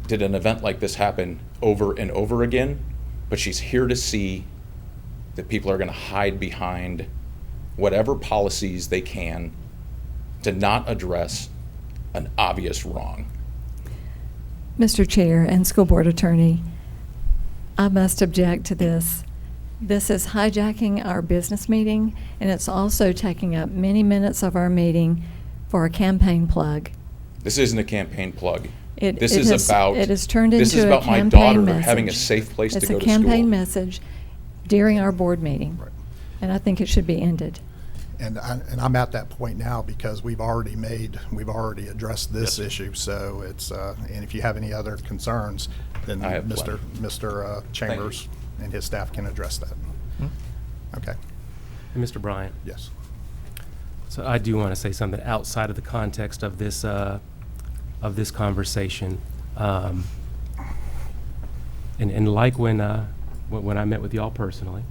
did an event like this happen over and over again, but she's here to see that people are going to hide behind whatever policies they can to not address an obvious wrong? Mr. Chair and School Board Attorney, I must object to this. This is hijacking our business meeting, and it's also taking up many minutes of our meeting for a campaign plug. This isn't a campaign plug. It has turned into a my campaign daughter message. having a safe place to go to It's a campaign school. message during our board meeting, and I think it should be ended. And I'm at that point now because we've already addressed this issue. So it's, and if you have any other concerns, then I have Mr. Chambers and his staff can address that. Okay. And Mr. Bryant. Yes. So I do want to say something outside of the context of this conversation. And like when I met with y'all personally,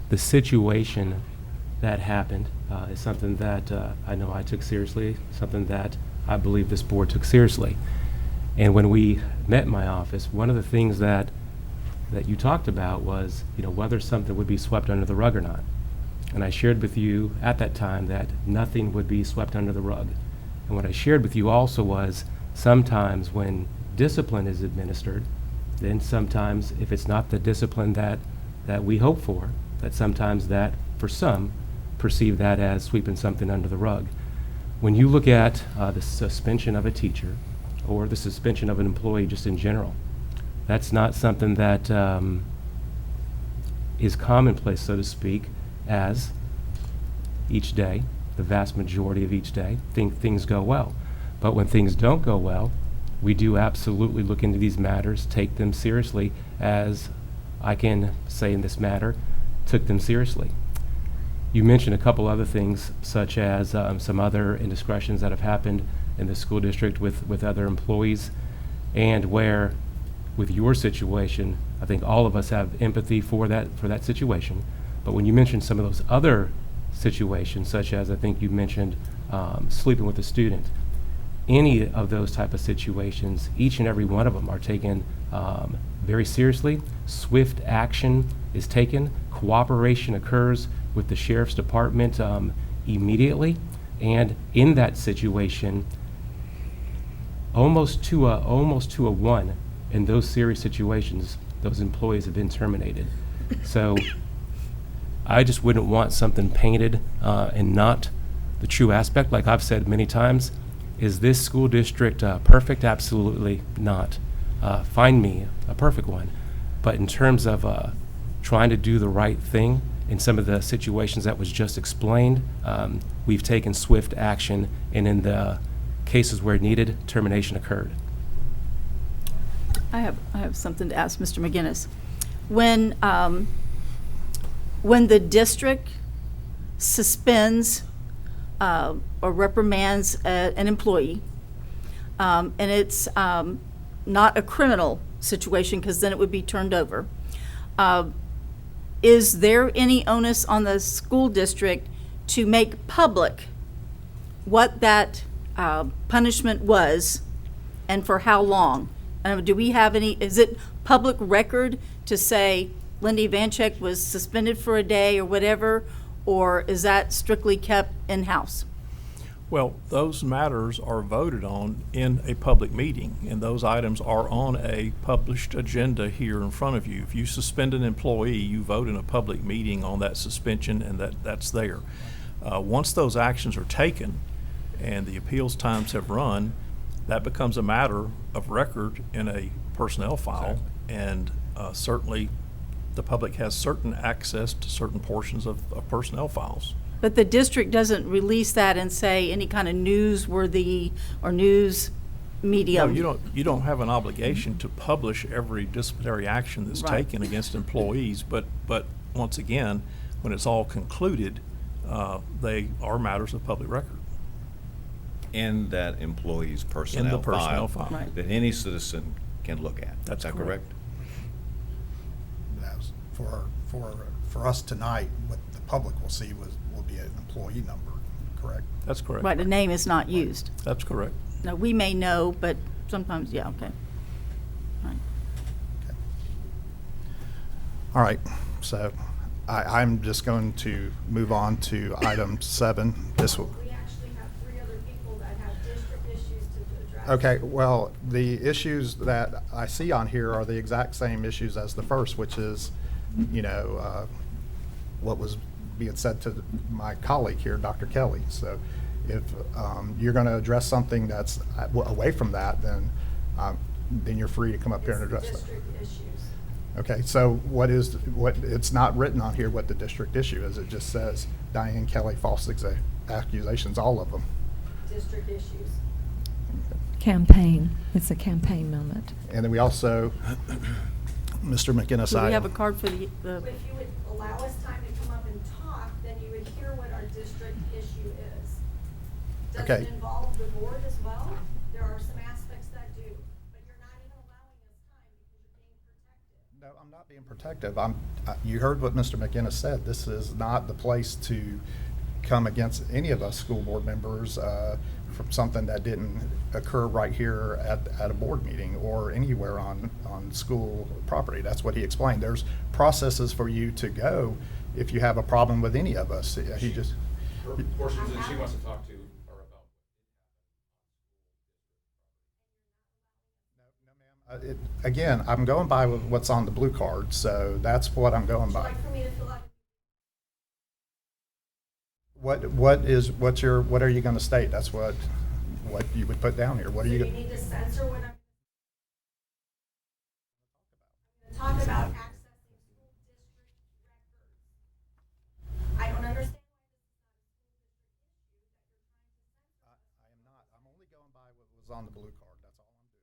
the situation that happened is something that I know I took seriously, something that I believe this board took seriously. And when we met in my office, one of the things that you talked about was, whether something would be swept under the rug or not. And I shared with you at that time that nothing would be swept under the rug. And what I shared with you also was sometimes when discipline is administered, then sometimes if it's not the discipline that we hope for, that sometimes that, for some, perceive that as sweeping something under the rug. When you look at the suspension of a teacher or the suspension of an employee just in general, that's not something that is commonplace, so to speak, as each day, the vast majority of each day, things go well. But when things don't go well, we do absolutely look into these matters, take them seriously, as I can say in this matter, took them seriously. You mentioned a couple other things, such as some other indiscretions that have happened in the school district with other employees, and where, with your situation, I think all of us have empathy for that situation. But when you mentioned some of those other situations, such as I think you mentioned sleeping with a student, any of those type of situations, each and every one of them are taken very seriously. Swift action is taken. Cooperation occurs with the sheriff's department immediately. And in that situation, almost to a one, in those serious situations, those employees have been terminated. So I just wouldn't want something painted and not the true aspect. Like I've said many times, is this school district perfect? Absolutely not. Find me a perfect one. But in terms of trying to do the right thing in some of the situations that was just explained, we've taken swift action, and in the cases where needed, termination occurred. I have something to ask Mr. McGinnis. When the district suspends or reprimands an employee, and it's not a criminal situation, because then it would be turned over, is there any onus on the school district to make public what that punishment was and for how long? Do we have any, is it public record to say Lindy Vanchek was suspended for a day or whatever, or is that strictly kept in-house? Well, those matters are voted on in a public meeting, and those items are on a published agenda here in front of you. If you suspend an employee, you vote in a public meeting on that suspension, and that's there. Once those actions are taken and the appeals times have run, that becomes a matter of record in a personnel file, and certainly the public has certain access to certain portions of personnel files. But the district doesn't release that and say any kind of newsworthy or news medium. No, you don't have an obligation to publish every disciplinary action that's taken against employees, but once again, when it's all concluded, they are matters of public record. In that employee's personnel personnel file. Right. that any citizen can look at. That's Is that correct. for us tonight, what the public will see will be an employee number, correct? That's correct. Right, the name is not used. That's correct. No, we may know, but sometimes, yeah, okay. Right. All right, so I'm just going to move on to item 7. This will. We actually have 3 other people that have district issues to address. Okay, well, the issues that I see on here are the exact same issues as the first, which is, what was being said to my colleague here, Dr. Kelly. So if you're going to address something that's away from that, then you're free to come up here and address that. District issues. Okay, so it's not written on here what the district issue is. It just says Diane Kelly false accusations, all of them. District issues. Campaign. It's a campaign moment. And then we also, Mr. McInnes, Do we have a card for the, If you would allow us time to come up and talk, then you would hear what our district issue is. Does Okay. it involve the board as well? There are some aspects that do, but you're not even allowing us time because you're being protected. No, I'm not being protective. You heard what Mr. McInnes said. This is not the place to come against any of us school board members from something that didn't occur right here at a board meeting or anywhere on school property. That's what he explained. There's processes for you to go if you have a problem with any of us. He just. Portions that she wants to talk to are about. Again, I'm going by with what's on the blue card, so that's what I'm going by. Like for me to fill out. What are you going to state? That's what you would put down here. What are So you? you need to censor what I'm going to talk about accessing school district records. I don't understand why this is not a school district issue that you're trying to censor. I am not. I'm only going by what was on the blue card. That's all I'm doing.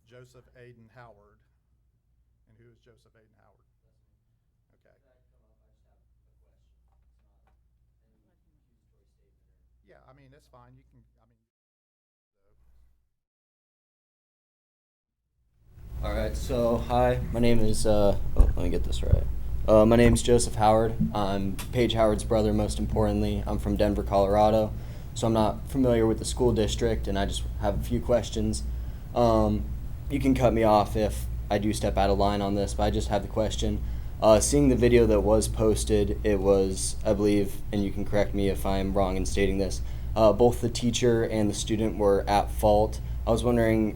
Joseph Aiden Howard. And who is Joseph Aiden Howard? Okay. Yeah, I mean, it's fine. You can, All right, so hi, my name is, let me get this right. My name's Joseph Howard. I'm Paige Howard's brother, most importantly. I'm from Denver, Colorado, so I'm not familiar with the school district, and I just have a few questions. You can cut me off if I do step out of line on this, but I just have the question. Seeing the video that was posted, it was, I believe, and you can correct me if I'm wrong in stating this, both the teacher and the student were at fault. I was wondering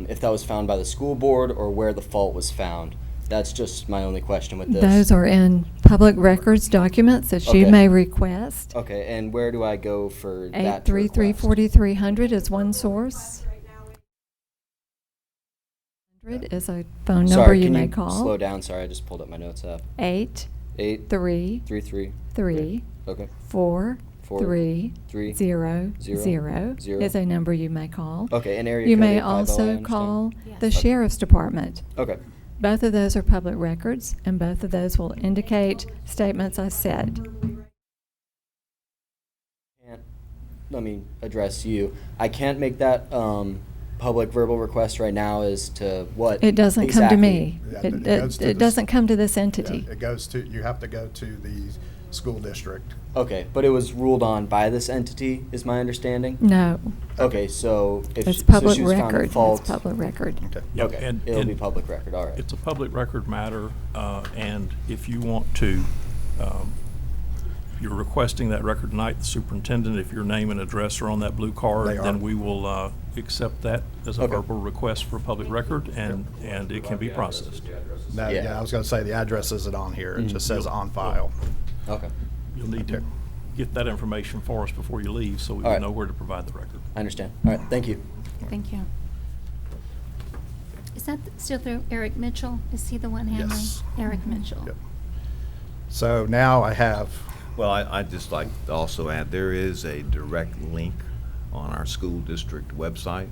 if that was found by the school board or where the fault was found. That's just my only question with this. Those are in public records documents that you Okay. may request. Okay, and where do I go for that to 833-4300 is one source. 100 is a phone number Sorry, you can may you call. slow down? Sorry, I just pulled up my notes app. 8 8 3 3 3 3 Okay. 4 4 3 3 0 0 0 0. is a number you may call. Okay, and area You code may 850, I also understand. call Yes. the Okay. sheriff's department. Okay. Both of those are public records, and both of those will indicate statements I said. Let me address you. I can't make that public verbal request right now as to what It doesn't come to me. Yeah, It, it goes to it the doesn't s- come to this entity. Yeah, it goes to, you have to go to the school district. Okay, but it was ruled on by this entity, is my understanding? No. Okay, so if It's so public she was found at record. fault. It's public record. Okay. Yep, Okay, and- it'll and be public record, all right. It's a public record matter, and if you want to, if you're requesting that record tonight, the superintendent, if your name and address are on that blue card, They are. then we will accept that as a Okay. verbal request for public record, and it can be processed. No, Yeah. yeah, I was going to say the address isn't on here. It just says on file. Okay, You'll need to get that information for us before you leave, so we All will right. know where to provide the record. I understand. All right, thank you. Thank you. Is that still through Eric Mitchell? Is he the one handling? Yes. Eric Mitchell. Yep. So now I have, Well, I'd just like to also add, there is a direct link on our school district website,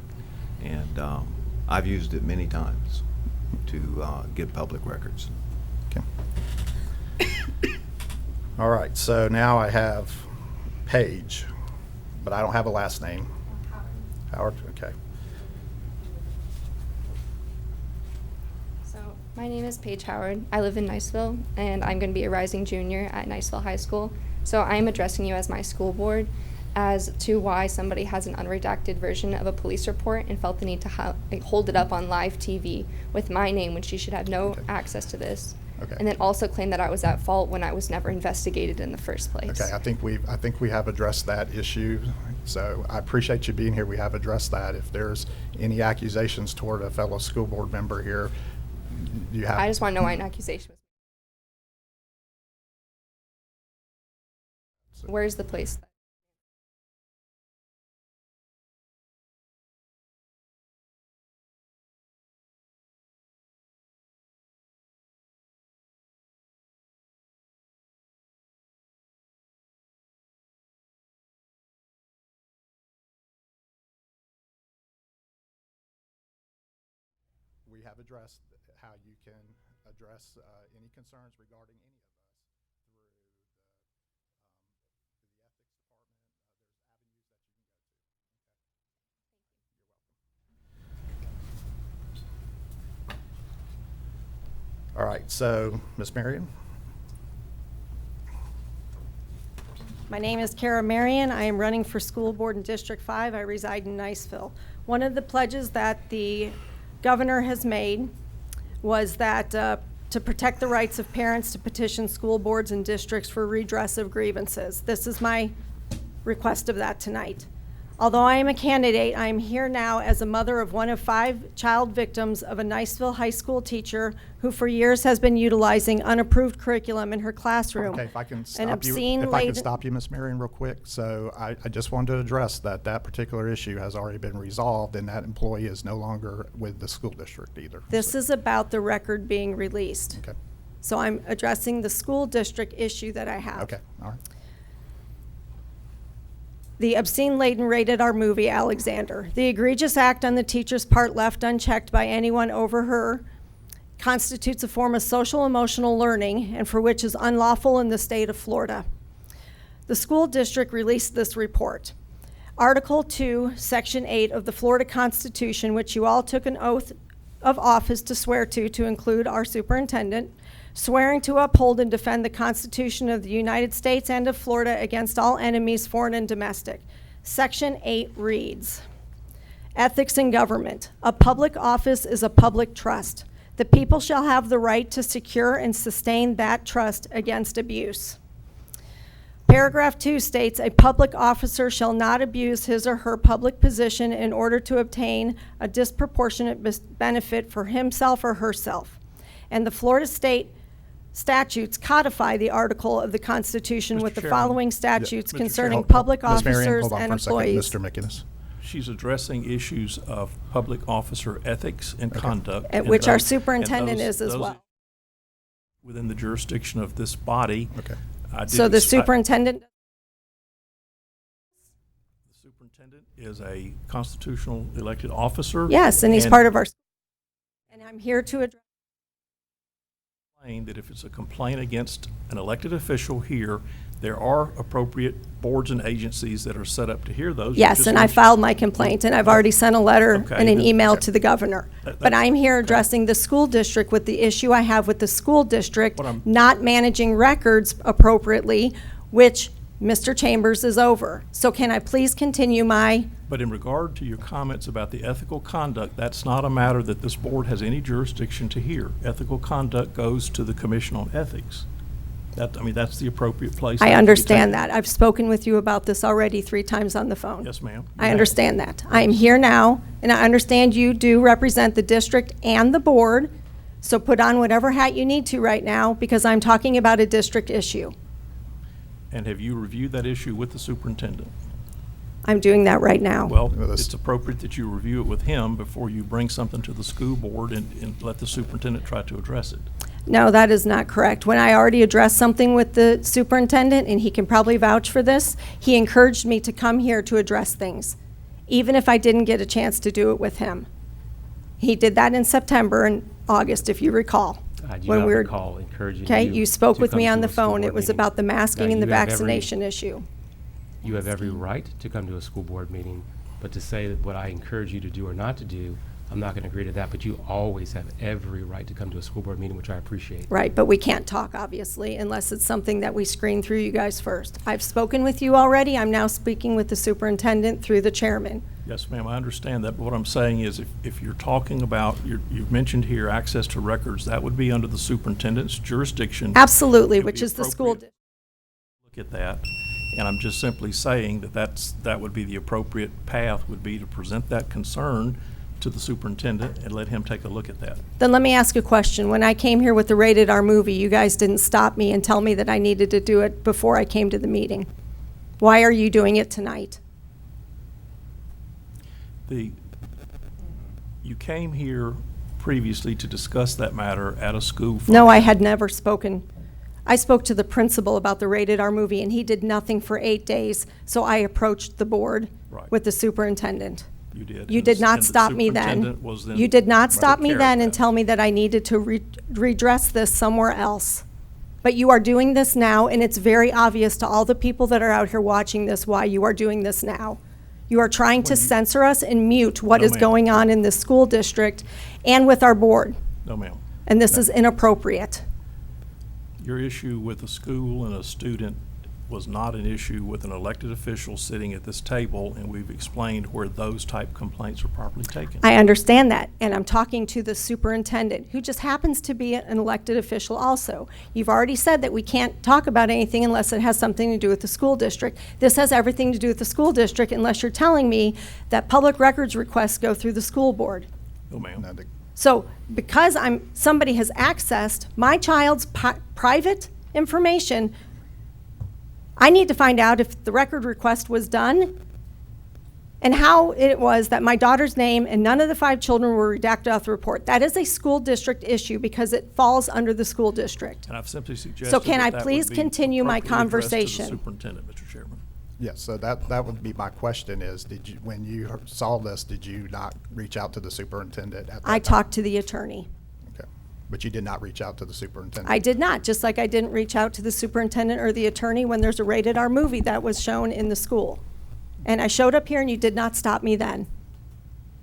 and I've used it many times to get public records. okay. All right, so now I have Paige, but I don't have a last name. Howard, okay. So, my name is Paige Howard. I live in Niceville, and I'm going to be a rising junior at Niceville High School. So, I am addressing you as my school board as to why somebody has an unredacted version of a police report and felt the need to hold it up on live TV with my name when she should have no access to this. Okay. And then also claim that I was at fault when I was never investigated in the first place. Okay, I think we have addressed that issue. So I appreciate you being here. We have addressed that. If there's any accusations toward a fellow school board member here, you have. I just want to know why an accusation was made. Where's the place? We have addressed how you can address any concerns regarding any of us through the ethics department. There's avenues that you can go to. Okay. You're welcome. All right, so Ms. Marion. My name is Kara Marion. I am running for school board in District 5. I reside in Niceville. One of the pledges that the governor has made was that to protect the rights of parents to petition school boards and districts for redress of grievances. This is my request of that tonight. Although I am a candidate, I am here now as a mother of one of 5 child victims of a Niceville high school teacher who for years has been utilizing unapproved curriculum in her classroom. Okay, if I can An stop you, obscene if I can laden- stop you, Ms. Marion, real quick. So I just wanted to address that particular issue has already been resolved, and that employee is no longer with the school district either. This is about the record being released. Okay. So I'm addressing the school district issue that I have. Okay, all right. The obscene-laden rated R movie, Alexander. The egregious act on the teacher's part left unchecked by anyone over her constitutes a form of social-emotional learning and for which is unlawful in the state of Florida. The school district released this report. Article 2, Section 8 of the Florida Constitution, which you all took an oath of office to swear to include our superintendent, swearing to uphold and defend the Constitution of the United States and of Florida against all enemies, foreign and domestic. Section 8 reads, Ethics in government. A public office is a public trust. The people shall have the right to secure and sustain that trust against abuse. Paragraph 2 states, a public officer shall not abuse his or her public position in order to obtain a disproportionate benefit for himself or herself. And the Florida state statutes codify the article of the Constitution with the following statutes Mr. concerning Chair, public Ms. Marion, officers hold on and for a second. employees. Mr. McInnes. She's addressing issues of public officer ethics and conduct. At and which our those- superintendent and is as those well. Within the jurisdiction of this body. Okay. So the superintendent, The superintendent is a constitutional elected officer. yes, and he's part of our, and I'm here to address. That if it's a complaint against an elected official here, there are appropriate boards and agencies that are set up to hear those. Yes, and I filed my complaint, and I've already sent a letter Okay, and an then- email okay. to the governor. But I'm here addressing the school district with the issue I have with the school district not managing records appropriately, which Mr. Chambers is over. So can I please continue my, But in regard to your comments about the ethical conduct, that's not a matter that this board has any jurisdiction to hear. Ethical conduct goes to the Commission on Ethics. That's the appropriate place. I understand that. I've spoken with you about this already 3 times on the phone. Yes, ma'am. I understand that. I am here now, and I understand you do represent the district and the board, so put on whatever hat you need to right now, because I'm talking about a district issue. And have you reviewed that issue with the superintendent? I'm doing that right now. Well, it's appropriate that you review it with him before you bring something to the school board and let the superintendent try to address it. No, that is not correct. When I already addressed something with the superintendent, and he can probably vouch for this, he encouraged me to come here to address things, even if I didn't get a chance to do it with him. He did that in September and August, if you recall. I do when not we were. recall encouraging Okay, you you spoke to with come me to on a the school phone. board It was meeting. about the masking Now, and the you have every- vaccination issue. You have every right to come to a school board meeting, but to say that what I encourage you to do or not to do, I'm not going to agree to that, but you always have every right to come to a school board meeting, which I appreciate. Right, but we can't talk, obviously, unless it's something that we screen through you guys first. I've spoken with you already. I'm now speaking with the superintendent through the chairman. Yes, ma'am, I understand that, but what I'm saying is if you're talking about, you've mentioned here access to records, that would be under the superintendent's jurisdiction. Absolutely, It would which be is the school. appropriate to look at that, and I'm just simply saying that would be the appropriate path, would be to present that concern to the superintendent and let him take a look at that. Then let me ask a question. When I came here with the rated R movie, you guys didn't stop me and tell me that I needed to do it before I came to the meeting. Why are you doing it tonight? You came here previously to discuss that matter at a school function. No, I had never spoken. I spoke to the principal about the rated R movie, and he did nothing for 8 days, so I approached the board with the superintendent. You did. You and did the- not and the stop me then. superintendent was then You did not stop took me care of then and that. tell me that I needed to redress this somewhere else. But you are doing this now, and it's very obvious to all the people that are out here watching this why you are doing this now. You are trying to censor us and mute what No, is ma'am. going on in this school district and with our board. No, ma'am. And this is inappropriate. Your issue with a school and a student was not an issue with an elected official sitting at this table, and we've explained where those type complaints are properly taken. I understand that, and I'm talking to the superintendent, who just happens to be an elected official also. You've already said that we can't talk about anything unless it has something to do with the school district. This has everything to do with the school district unless you're telling me that public records requests go through the school board. No, ma'am. So because somebody has accessed my child's private information, I need to find out if the record request was done and how it was that my daughter's name and none of the 5 children were redacted off the report. That is a school district issue because it falls under the school district. And I've simply suggested So can I that would please be continue my appropriately addressed to the conversation? superintendent, Mr. Chairman. Yes, so that would be my question is, when you saw this, did you not reach out to the superintendent at that I time? talked to the attorney. Okay, but you did not reach out to the superintendent? I did not, just like I didn't reach out to the superintendent or the attorney when there's a rated R movie that was shown in the school. And I showed up here and you did not stop me then.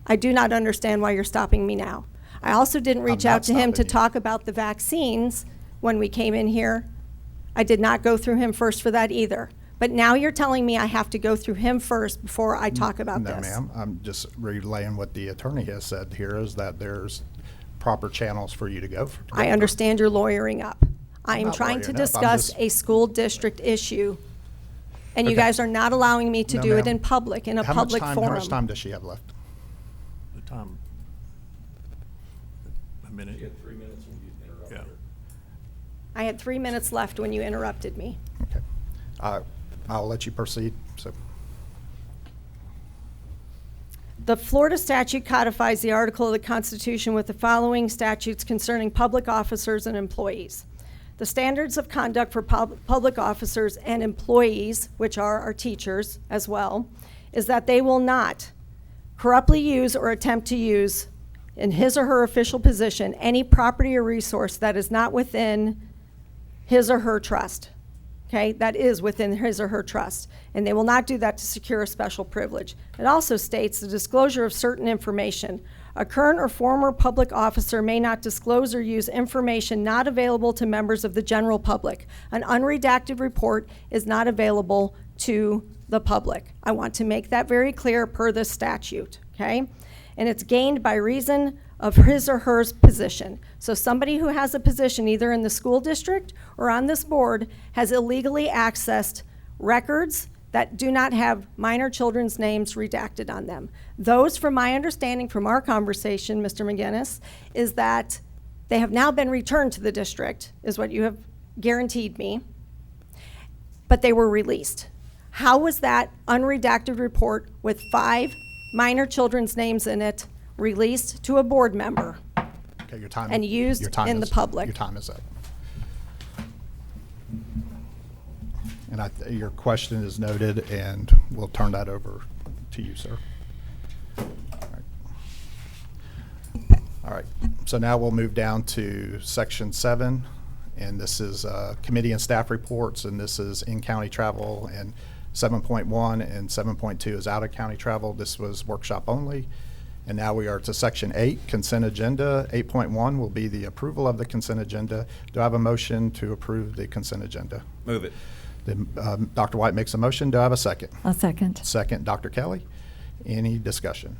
I do not understand why you're stopping me now. I also didn't reach not out to him to stopping you. talk about the vaccines when we came in here. I did not go through him first for that either. But now you're telling me I have to go through him first before I talk about this. No, ma'am, I'm just relaying what the attorney has said here, is that there's proper channels for you to go. I understand you're lawyering up. I I'm am not trying to lawyering up. I'm discuss just- a school district issue. And you Okay. guys are not allowing me to No, do it ma'am. in public, in a How much public time- forum. How much time does she have left? The time. A minute. You had 3 minutes when you interrupted her. I had 3 minutes left when you interrupted me. Okay. I'll let you proceed, so. The Florida statute codifies the article of the Constitution with the following statutes concerning public officers and employees. The standards of conduct for public officers and employees, which are our teachers as well, is that they will not corruptly use or attempt to use in his or her official position any property or resource that is not within his or her trust. Okay, that is within his or her trust, and they will not do that to secure a special privilege. It also states the disclosure of certain information. A current or former public officer may not disclose or use information not available to members of the general public. An unredacted report is not available to the public. I want to make that very clear per this statute, okay? And it's gained by reason of his or her position. So somebody who has a position either in the school district or on this board has illegally accessed records that do not have minor children's names redacted on them. Those, from my understanding from our conversation, Mr. McGinnis, is that they have now been returned to the district, is what you have guaranteed me, but they were released. How was that unredacted report with 5 minor children's names in it released to a board member Okay, your time. and used your time in the is- public? Your time is up. And your question is noted, and we'll turn that over to you, sir. All All right, so now we'll move down to section 7, and this is committee and staff reports, and this is in-county travel, and 7.1 and 7.2 is out-of-county travel. This was workshop only. And now we are to section 8, consent agenda. 8.1 will be the approval of the consent agenda. Do I have a motion to approve the consent agenda? Move it. Then, Dr. White makes a motion. Do I have a second? A second. Second, Dr. Kelly. Any discussion?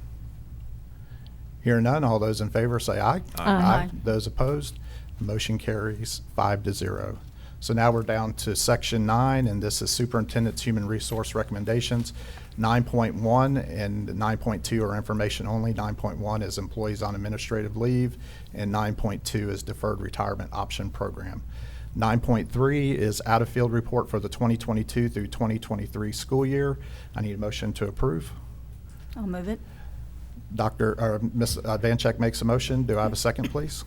Hearing none, all those in favor say aye. Aye. Those opposed, motion carries 5-0. So now we're down to section 9, and this is superintendent's human resource recommendations. 9.1 and 9.2 are information only. 9.1 is employees on administrative leave, and 9.2 is deferred retirement option program. 9.3 is out-of-field report for the 2022 through 2023 school year. I need a motion to approve. I'll move it. Ms. Vancheck makes a motion. Do I have a second, please?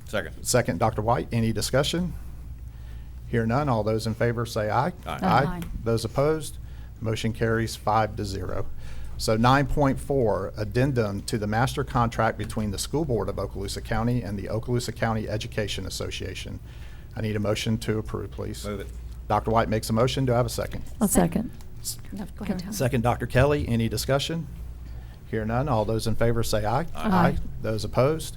Second. Second, Dr. White. Any discussion? Hear none. All those in favor say aye. Aye. Aye. Those opposed, motion carries 5-0. So 9.4, addendum to the master contract between the School Board of Okaloosa County and the Okaloosa County Education Association. I need a motion to approve, please. Move it. Dr. White makes a motion. Do I have a second? A second. No, go ahead, Tom. Second, Dr. Kelly. Any discussion? Hear none. All those in favor say aye. Aye. Those opposed,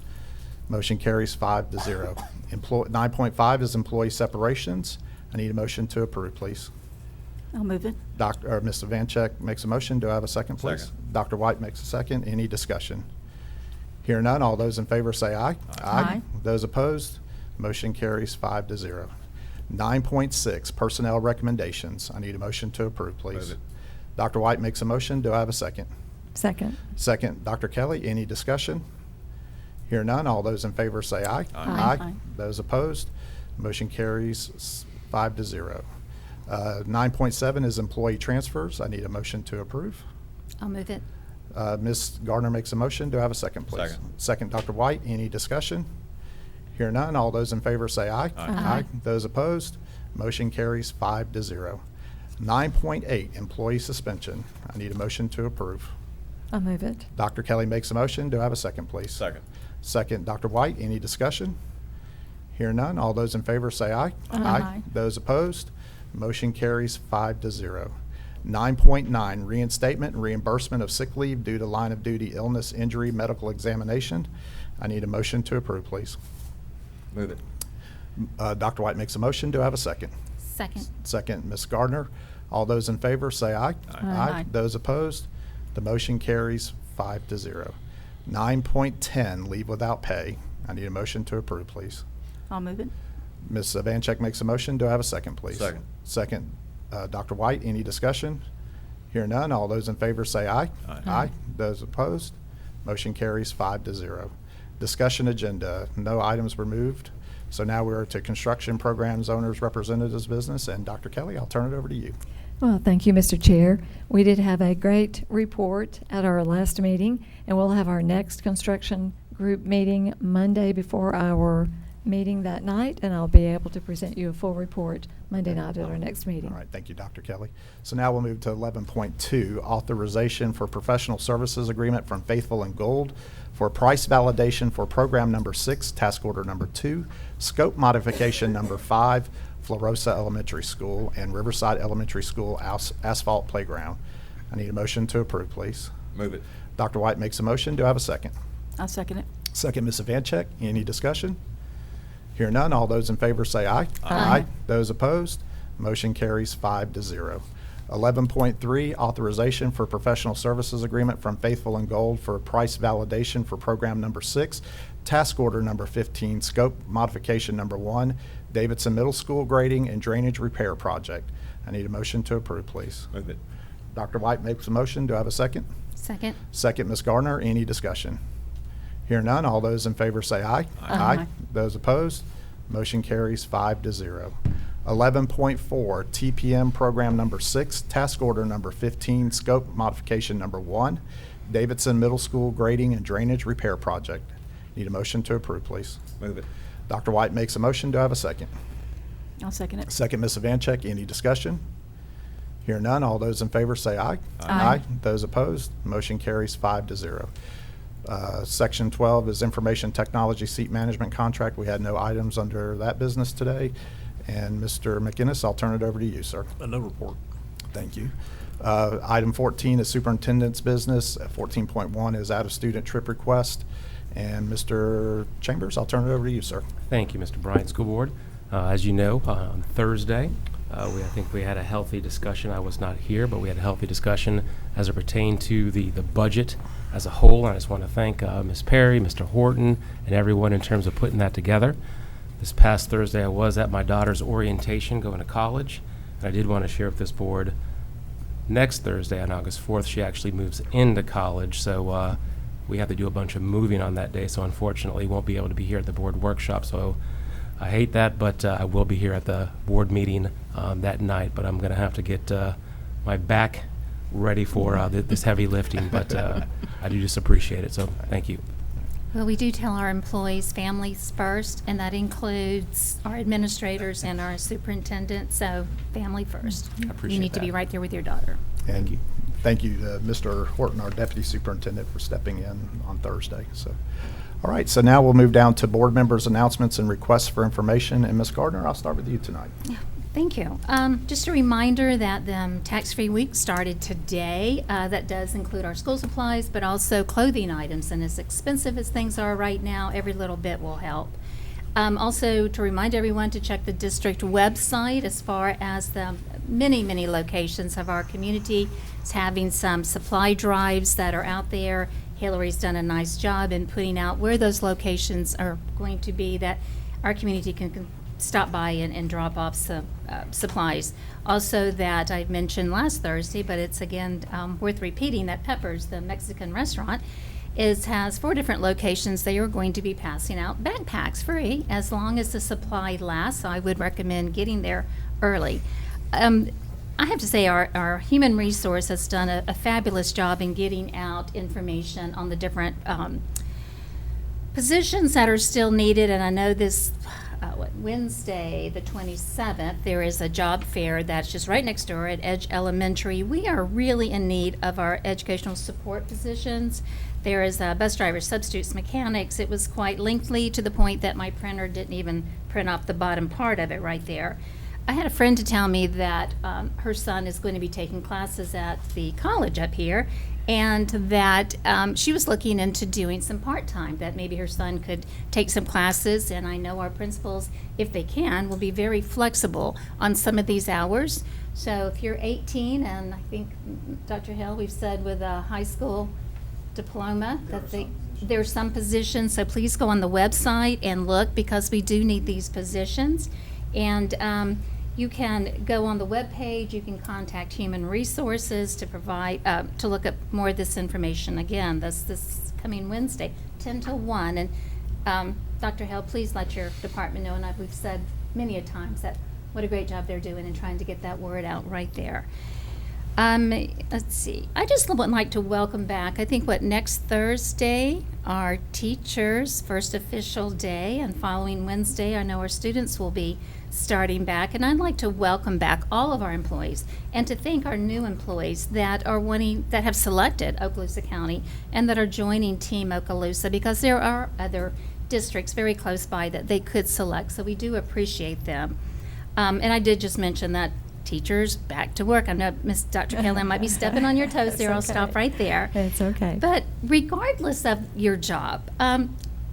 motion carries 5-0. 9.5 is employee separations. I need a motion to approve, please. I'll move it. Mr. Vancheck makes a motion. Do I have a second, please? Second. Dr. White makes a second. Any discussion? Hear none. All those in favor say aye. Aye. Those opposed, motion carries 5-0. 9.6, personnel recommendations. I need a motion to approve, please. Move it. Dr. White makes a motion. Do I have a second? Second. Second, Dr. Kelly. Any discussion? Hear none. All those in favor say aye. Aye. Aye. Those opposed, motion carries 5-0. 9.7 is employee transfers. I need a motion to approve. I'll move it. Ms. Gardner makes a motion. Do I have a second, please? Second. Second, Dr. White. Any discussion? Hear none. All those in favor say aye. Aye. Those opposed, motion carries 5-0. 9.8, employee suspension. I need a motion to approve. I'll move it. Dr. Kelly makes a motion. Do I have a second, please? Second. Second, Dr. White. Any discussion? Hear none. All those in favor say aye. Aye. Those opposed, motion carries 5-0. 9.9, reinstatement and reimbursement of sick leave due to line of duty illness, injury, medical examination. I need a motion to approve, please. Move it. Dr. White makes a motion. Do I have a second? Second. Second, Ms. Gardner. All those in favor say aye. Aye. Those opposed, the motion carries 5-0. 9.10, leave without pay. I need a motion to approve, please. I'll move it. Ms. Vancheck makes a motion. Do I have a second, please? Second. Second, Dr. White. Any discussion? Hear none. All those in favor say aye. Aye. Those opposed, motion carries 5-0. Discussion agenda. No items were moved. So now we're to construction programs owners representatives business. And Dr. Kelly, I'll turn it over to you. Well, thank you, Mr. Chair. We did have a great report at our last meeting, and we'll have our next construction group meeting Monday before our meeting that night, and I'll be able to present you a full report Monday night at our next meeting. All right, thank you, Dr. Kelly. So now we'll move to 11.2, authorization for professional services agreement from Faithful and Gold for price validation for program number 6, task order number 2, scope modification number 5, Florosa Elementary School and Riverside Elementary School asphalt playground. I need a motion to approve, please. Move it. Dr. White makes a motion. Do I have a second? I'll second it. Second, Ms. Vancheck. Any discussion? Hear none. All those in favor say aye. Aye. Those opposed, motion carries 5-0. 11.3, authorization for professional services agreement from Faithful and Gold for price validation for program number 6, task order number 15, scope modification number 1, Davidson Middle School grading and drainage repair project. I need a motion to approve, please. Move it. Dr. White makes a motion. Do I have a second? Second. Second, Ms. Gardner. Any discussion? Hear none. All those in favor say aye. Aye. Those opposed, motion carries 5-0. 11.4, TPM program number 6, task order number 15, scope modification number 1, Davidson Middle School grading and drainage repair project. Need a motion to approve, please. Move it. Dr. White makes a motion. Do I have a second? I'll second it. Second, Ms. Vancheck. Any discussion? Hear none. All those in favor say aye. Aye. Those opposed, motion carries 5-0. Section 12 is information technology seat management contract. We had no items under that business today. And Mr. McInnes, I'll turn it over to you, sir. No report. Thank you. Item 14 is superintendent's business. 14.1 is out-of-student trip request. And Mr. Chambers, I'll turn it over to you, sir. Thank you, Mr. Bryant, School Board. As you know, on Thursday, I think we had a healthy discussion. I was not here, but we had a healthy discussion as it pertained to the budget as a whole. And I just want to thank Ms. Perry, Mr. Horton, and everyone in terms of putting that together. This past Thursday, I was at my daughter's orientation going to college, and I did want to share with this board, next Thursday on August 4th, she actually moves into college, so we have to do a bunch of moving on that day, so unfortunately won't be able to be here at the board workshop, so I hate that, but I will be here at the board meeting that night, but I'm going to have to get my back ready for this heavy lifting, but I do just appreciate it, so thank you. Well, we do tell our employees families first, and that includes our administrators and our superintendent, so family first. I appreciate You need to be that. right there with your daughter. And thank you to Mr. Horton, our deputy superintendent, for stepping in on Thursday. So, all right, so now we'll move down to board members' announcements and requests for information. And Ms. Gardner, I'll start with you tonight. Yeah, thank you. Just a reminder that the tax-free week started today. That does include our school supplies, but also clothing items. And as expensive as things are right now, every little bit will help. Also, to remind everyone to check the district website as far as the many locations of our community. It's having some supply drives that are out there. Hillary's done a nice job in putting out where those locations are going to be that our community can stop by and drop off some supplies. Also, that I mentioned last Thursday, but it's again worth repeating, that Pepper's, the Mexican restaurant, has 4 different locations. They are going to be passing out backpacks free as long as the supply lasts. So I would recommend getting there early. I have to say our human resource has done a fabulous job in getting out information on the different positions that are still needed. And I know this Wednesday, the 27th, there is a job fair that's just right next door at Edge Elementary. We are really in need of our educational support positions. There is bus drivers, substitutes, mechanics. It was quite lengthy to the point that my printer didn't even print off the bottom part of it right there. I had a friend to tell me that her son is going to be taking classes at the college up here, and that she was looking into doing some part-time, that maybe her son could take some classes. And I know our principals, if they can, will be very flexible on some of these hours. So if you're 18, and I think, Dr. Hill, we've said with a high school diploma that there are some positions, so please go on the website and look, because we do need these positions. And you can go on the webpage, you can contact Human Resources to provide, to look up more of this information. Again, this coming Wednesday, 10 to 1. And Dr. Held, please let your department know, and we've said many a times that what a great job they're doing in trying to get that word out right there. Let's see, I just would like to welcome back, I think next Thursday, our teachers' first official day, and following Wednesday, I know our students will be starting back. And I'd like to welcome back all of our employees and to thank our new employees that have selected Okaloosa County and that are joining Team Okaloosa, because there are other districts very close by that they could select, so we do appreciate them. And I did just mention that teachers back to work. I know Miss Dr. Kelly might be stepping on your toes there. I'll stop right there. It's okay. But regardless of your job,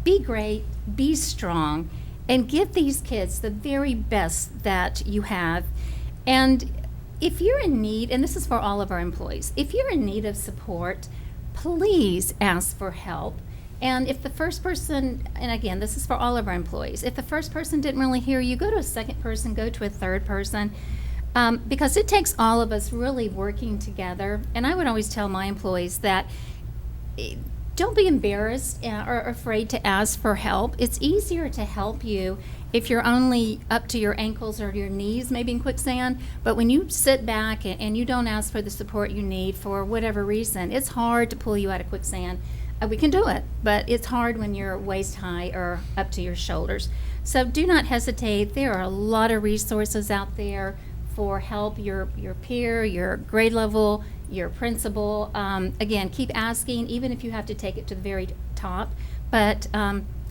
be great, be strong, and give these kids the very best that you have. And if you're in need, and this is for all of our employees, if you're in need of support, please ask for help. And if the first person, and again, this is for all of our employees, if the first person didn't really hear you, go to a second person, go to a third person, because it takes all of us really working together. And I would always tell my employees that don't be embarrassed or afraid to ask for help. It's easier to help you if you're only up to your ankles or your knees, maybe in quicksand. But when you sit back and you don't ask for the support you need for whatever reason, it's hard to pull you out of quicksand. We can do it, but it's hard when you're waist high or up to your shoulders. So do not hesitate. There are a lot of resources out there for help, your peer, your grade level, your principal. Again, keep asking, even if you have to take it to the very top. But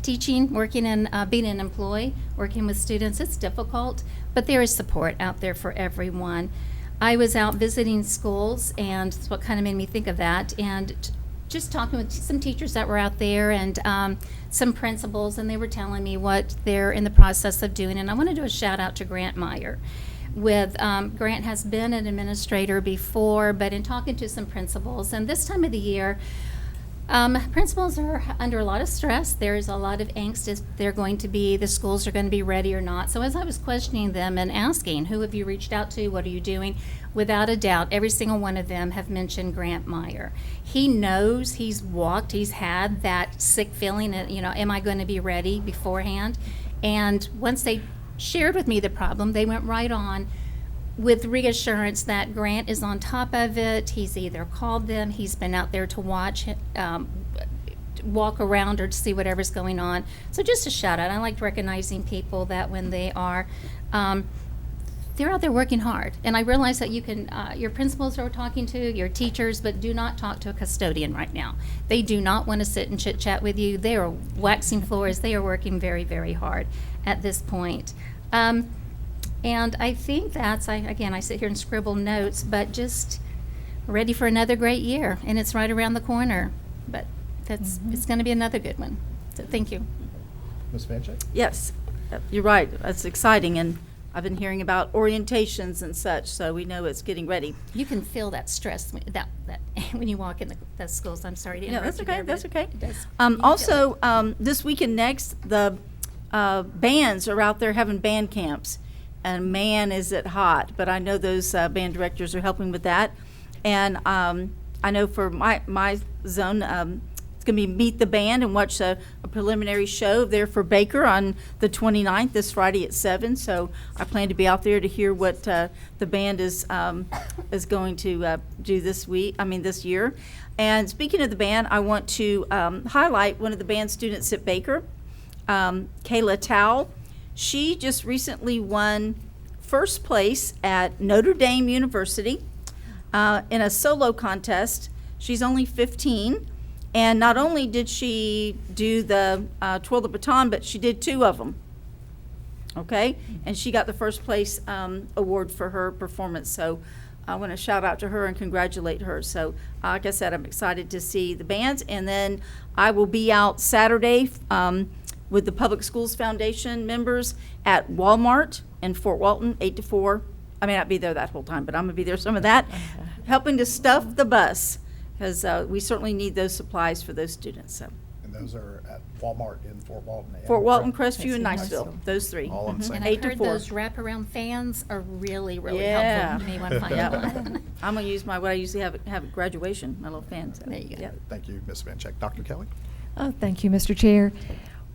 teaching, working in, being an employee, working with students, it's difficult, but there is support out there for everyone. I was out visiting schools, and that's what kind of made me think of that, and just talking with some teachers that were out there and some principals, and they were telling me what they're in the process of doing. And I want to do a shout out to Grant Meyer. Grant has been an administrator before, but in talking to some principals, and this time of the year, principals are under a lot of stress. There's a lot of angst if the schools are going to be ready or not. So as I was questioning them and asking, who have you reached out to? What are you doing? Without a doubt, every single one of them have mentioned Grant Meyer. He knows, he's had that sick feeling, am I going to be ready beforehand? And once they shared with me the problem, they went right on with reassurance that Grant is on top of it. He's either called them, he's been out there to watch, walk around or to see whatever's going on. So just a shout out. I like recognizing people that when they are, they're out there working hard. And I realize that you can, your principals are talking to, your teachers, but do not talk to a custodian right now. They do not want to sit and chit chat with you. They are waxing floors. They are working very, very hard at this point. And I think I sit here and scribble notes, but just ready for another great year. And it's right around the corner. But it's going to be another good one. So thank you. Ms. Vanchek? Yes, you're right. That's exciting. And I've been hearing about orientations and such, so we know it's getting ready. You can feel that stress when you walk in the schools. I'm sorry to interrupt. No, that's you okay. there, That's but okay. it does. Also, this week and next, the bands are out there having band camps. And man, is it hot. But I know those band directors are helping with that. And I know for my zone, it's going to be Meet the Band and watch a preliminary show there for Baker on the 29th, this Friday at 7. So I plan to be out there to hear what the band is going to do this year. And speaking of the band, I want to highlight one of the band students at Baker, Kayla Tao. She just recently won first place at Notre Dame University in a solo contest. She's only 15, and not only did she do the twirl the baton, but she did 2 of them. Okay, and she got the first place award for her performance. So I want to shout out to her and congratulate her. So like I said, I'm excited to see the bands, and then I will be out Saturday with the Public Schools Foundation members at Walmart in Fort Walton, 8 to 4. I may not be there that whole time, but I'm going to be there some of that, helping to stuff the bus, because we certainly need those supplies for those students. So. And those are at Walmart in Fort Walton. Fort Walton, Crestview, and Niceville, those 3. All on the same. And 8 I've to heard 4. those wraparound fans are really, really Yeah. helpful to me when I find one. I'm going to use what I usually have at graduation, my little fan. So. There you go. Yep. Thank you, Ms. Vanchek. Dr. Kelly? Oh, thank you, Mr. Chair.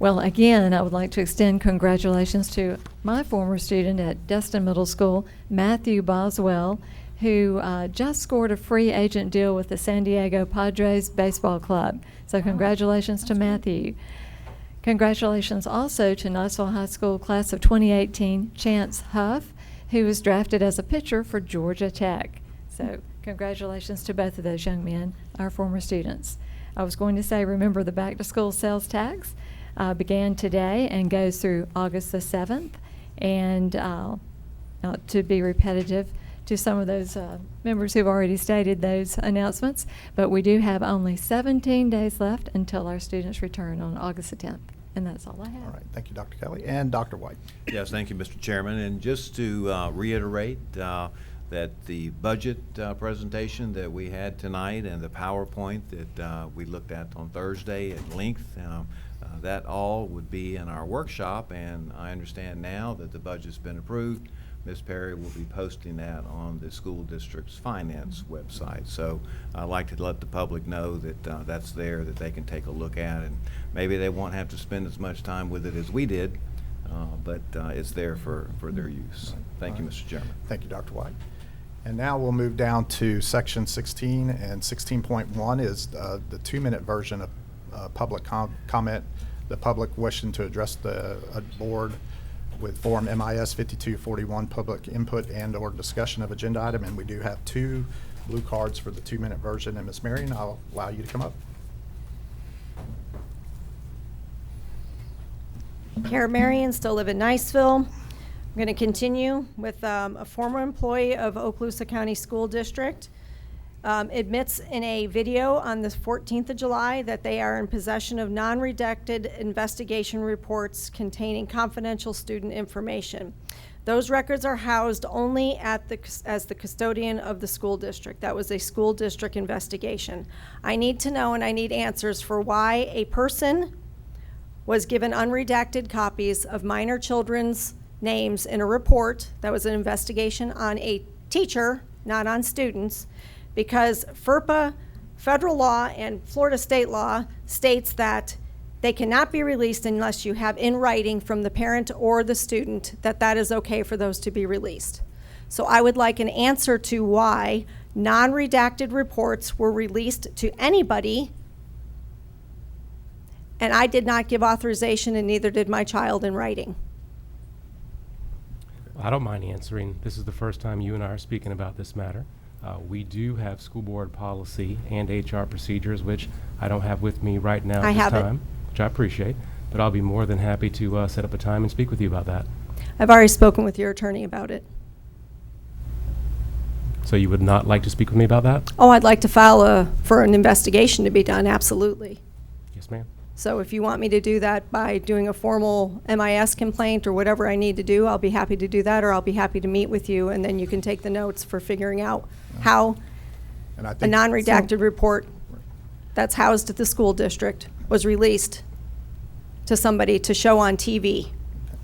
Well, again, I would like to extend congratulations to my former student at Destin Middle School, Matthew Boswell, who just scored a free agent deal with the San Diego Padres Baseball Club. So congratulations to Matthew. Congratulations also to Niceville High School class of 2018, Chance Huff, who was drafted as a pitcher for Georgia Tech. So congratulations to both of those young men, our former students. I was going to say, remember the back-to-school sales tax began today and goes through August the 7th. And to be repetitive to some of those members who've already stated those announcements, but we do have only 17 days left until our students return on August the 10th. And that's all I have. All right. Thank you, Dr. Kelly. And Dr. White? Yes, thank you, Mr. Chairman. And just to reiterate that the budget presentation that we had tonight and the PowerPoint that we looked at on Thursday at length, that all would be in our workshop, and I understand now that the budget's been approved. Ms. Perry will be posting that on the school district's finance website. So I'd like to let the public know that that's there, that they can take a look at, and maybe they won't have to spend as much time with it as we did, but it's there for their use. Thank you, Mr. Chairman. Thank you, Dr. White. And now we'll move down to section 16, and 16.1 is the 2-minute version of public comment. The public wishing to address the board with Form MIS 5241, public input and/or discussion of agenda item, and we do have 2 blue cards for the 2-minute version. And Ms. Marion, I'll allow you to come up. Kara Marion, still live in Niceville. I'm going to continue with a former employee of Okaloosa County School District. Admits in a video on the 14th of July that they are in possession of non-redacted investigation reports containing confidential student information. Those records are housed only as the custodian of the school district. That was a school district investigation. I need to know and I need answers for why a person was given unredacted copies of minor children's names in a report that was an investigation on a teacher, not on students, because FERPA, federal law, and Florida state law states that they cannot be released unless you have in writing from the parent or the student that that is okay for those to be released. So I would like an answer to why non-redacted reports were released to anybody, and I did not give authorization, and neither did my child in writing. I don't mind answering. This is the first time you and I are speaking about this matter. We do have school board policy and HR procedures, which I don't have with me right now I at this have it. time, which I appreciate, but I'll be more than happy to set up a time and speak with you about that. I've already spoken with your attorney about it. So you would not like to speak with me about that? Oh, I'd like to file for an investigation to be done, absolutely. Yes, ma'am. So if you want me to do that by doing a formal MIS complaint or whatever I need to do, I'll be happy to do that, or I'll be happy to meet with you, and then you can take the notes for figuring out how And I a think non-redacted report that's housed at the school district was released to somebody to show on TV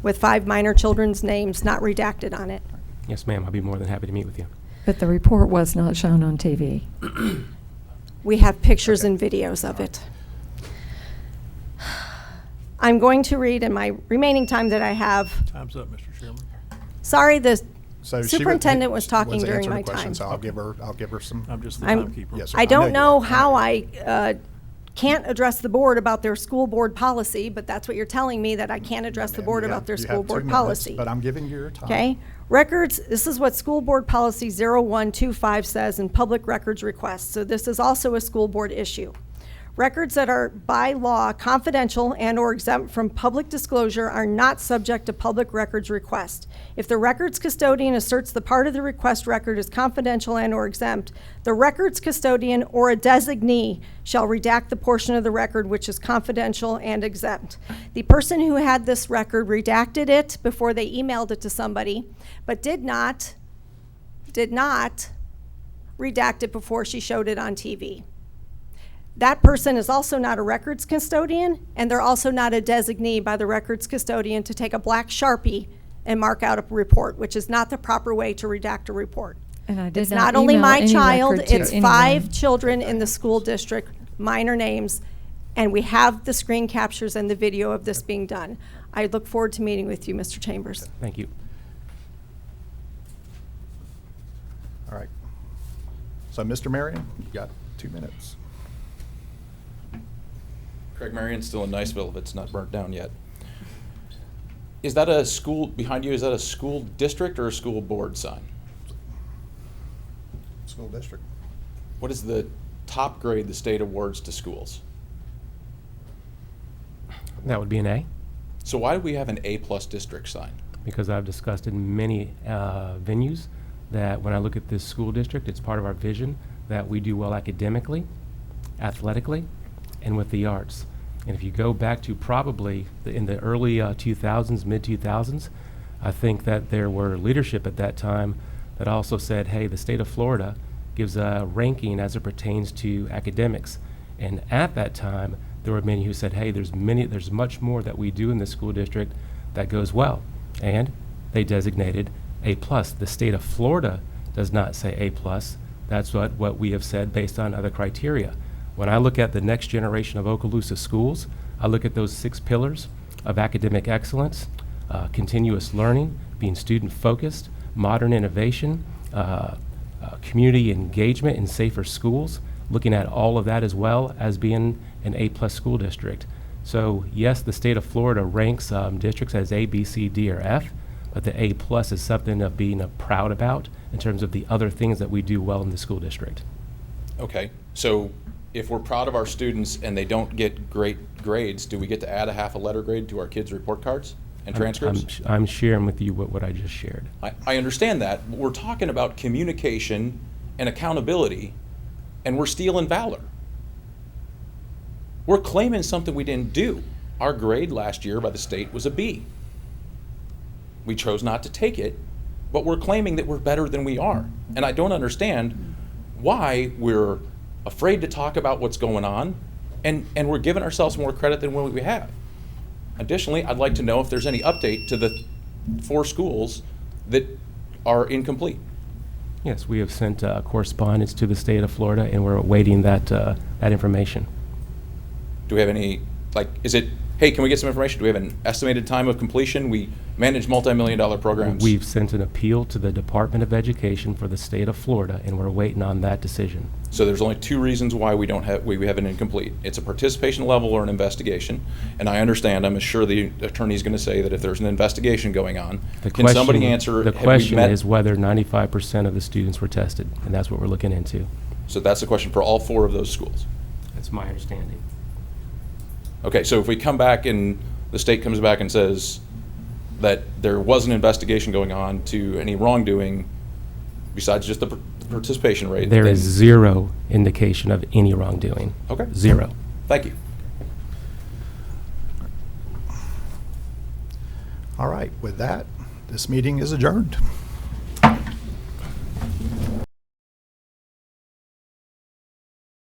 with 5 minor children's names not redacted on it. Yes, ma'am. I'll be more than happy to meet with you. But the report was not shown on TV. We have pictures and videos of it. I'm going to read in my remaining time that I have. Time's up, Mr. Chairman. Sorry, the So superintendent was talking was during answering my the question, time. So I'll give her some. I'm just the I'm- timekeeper. Yes, sir. I don't know know you are. how I can't address the board about their school board policy, but that's what you're telling me, that I can't address the Ma'am, board you about have- their you school have 2 board minutes, policy. But I'm giving you your time. Okay? Records, this is what school board policy 0125 says in public records requests. So this is also a school board issue. Records that are by law confidential and or exempt from public disclosure are not subject to public records request. If the records custodian asserts the part of the request record is confidential and or exempt, the records custodian or a designee shall redact the portion of the record which is confidential and exempt. The person who had this record redacted it before they emailed it to somebody, but did not redact it before she showed it on TV. That person is also not a records custodian, and they're also not a designee by the records custodian to take a black Sharpie and mark out a report, which is not the proper way to redact a report. And I did It's not not only email my any child, record to it's anyone. 5 children in the school district, minor names, and we have the screen captures and the video of this being done. I look forward to meeting with you, Mr. Chambers. Thank you. All right. So, Mr. Marion, you've got 2 minutes. Craig Marion's still in Niceville if it's not burnt down yet. Is that a school, behind you, is that a school district or a school board sign? School district. What is the top grade the state awards to schools? That would be an A, So why do we have an A+ district sign? because I've discussed in many venues that when I look at this school district, it's part of our vision that we do well academically, athletically, and with the arts. And if you go back to probably in the early 2000s, mid-2000s, I think that there were leadership at that time that also said, hey, the state of Florida gives a ranking as it pertains to academics. And at that time, there were many who said, hey, there's much more that we do in the school district that goes well. And they designated A+. The state of Florida does not say A+. That's what we have said based on other criteria. When I look at the next generation of Okaloosa schools, I look at those 6 pillars of academic excellence, continuous learning, being student-focused, modern innovation, community engagement in safer schools, looking at all of that as well as being an A+ school district. So yes, the state of Florida ranks districts as A, B, C, D, or F, But the A+ is something of being proud about in terms of the other things that we do well in the school district. Okay, so if we're proud of our students and they don't get great grades, do we get to add a half a letter grade to our kids' report cards and transcripts? I'm sharing with you what I just shared. I understand that, but we're talking about communication and accountability, and we're stealing valor. We're claiming something we didn't do. Our grade last year by the state was a B. We chose not to take it, but we're claiming that we're better than we are. And I don't understand why we're afraid to talk about what's going on, and we're giving ourselves more credit than what we have. Additionally, I'd like to know if there's any update to the 4 schools that are incomplete. Yes, we have sent correspondence to the state of Florida, and we're awaiting that information. Do we have any, like, is it, hey, can we get some information? Do we have an estimated time of completion? We manage multi-million-dollar programs. We've sent an appeal to the Department of Education for the state of Florida, and we're waiting on that decision. So there's only 2 reasons why we don't have, we have an incomplete. It's a participation level or an investigation. And I understand, I'm sure the attorney's going to say that if there's an investigation going on, can somebody answer? The question is whether 95% of the students were tested, and that's what we're looking into. So that's the question for all 4 of those schools? That's my understanding. Okay, so if we come back and the state comes back and says that there was an investigation going on to any wrongdoing besides just the participation rate. There then- is zero indication of any wrongdoing. Okay. Zero. Thank you. All right, with that, this meeting is adjourned.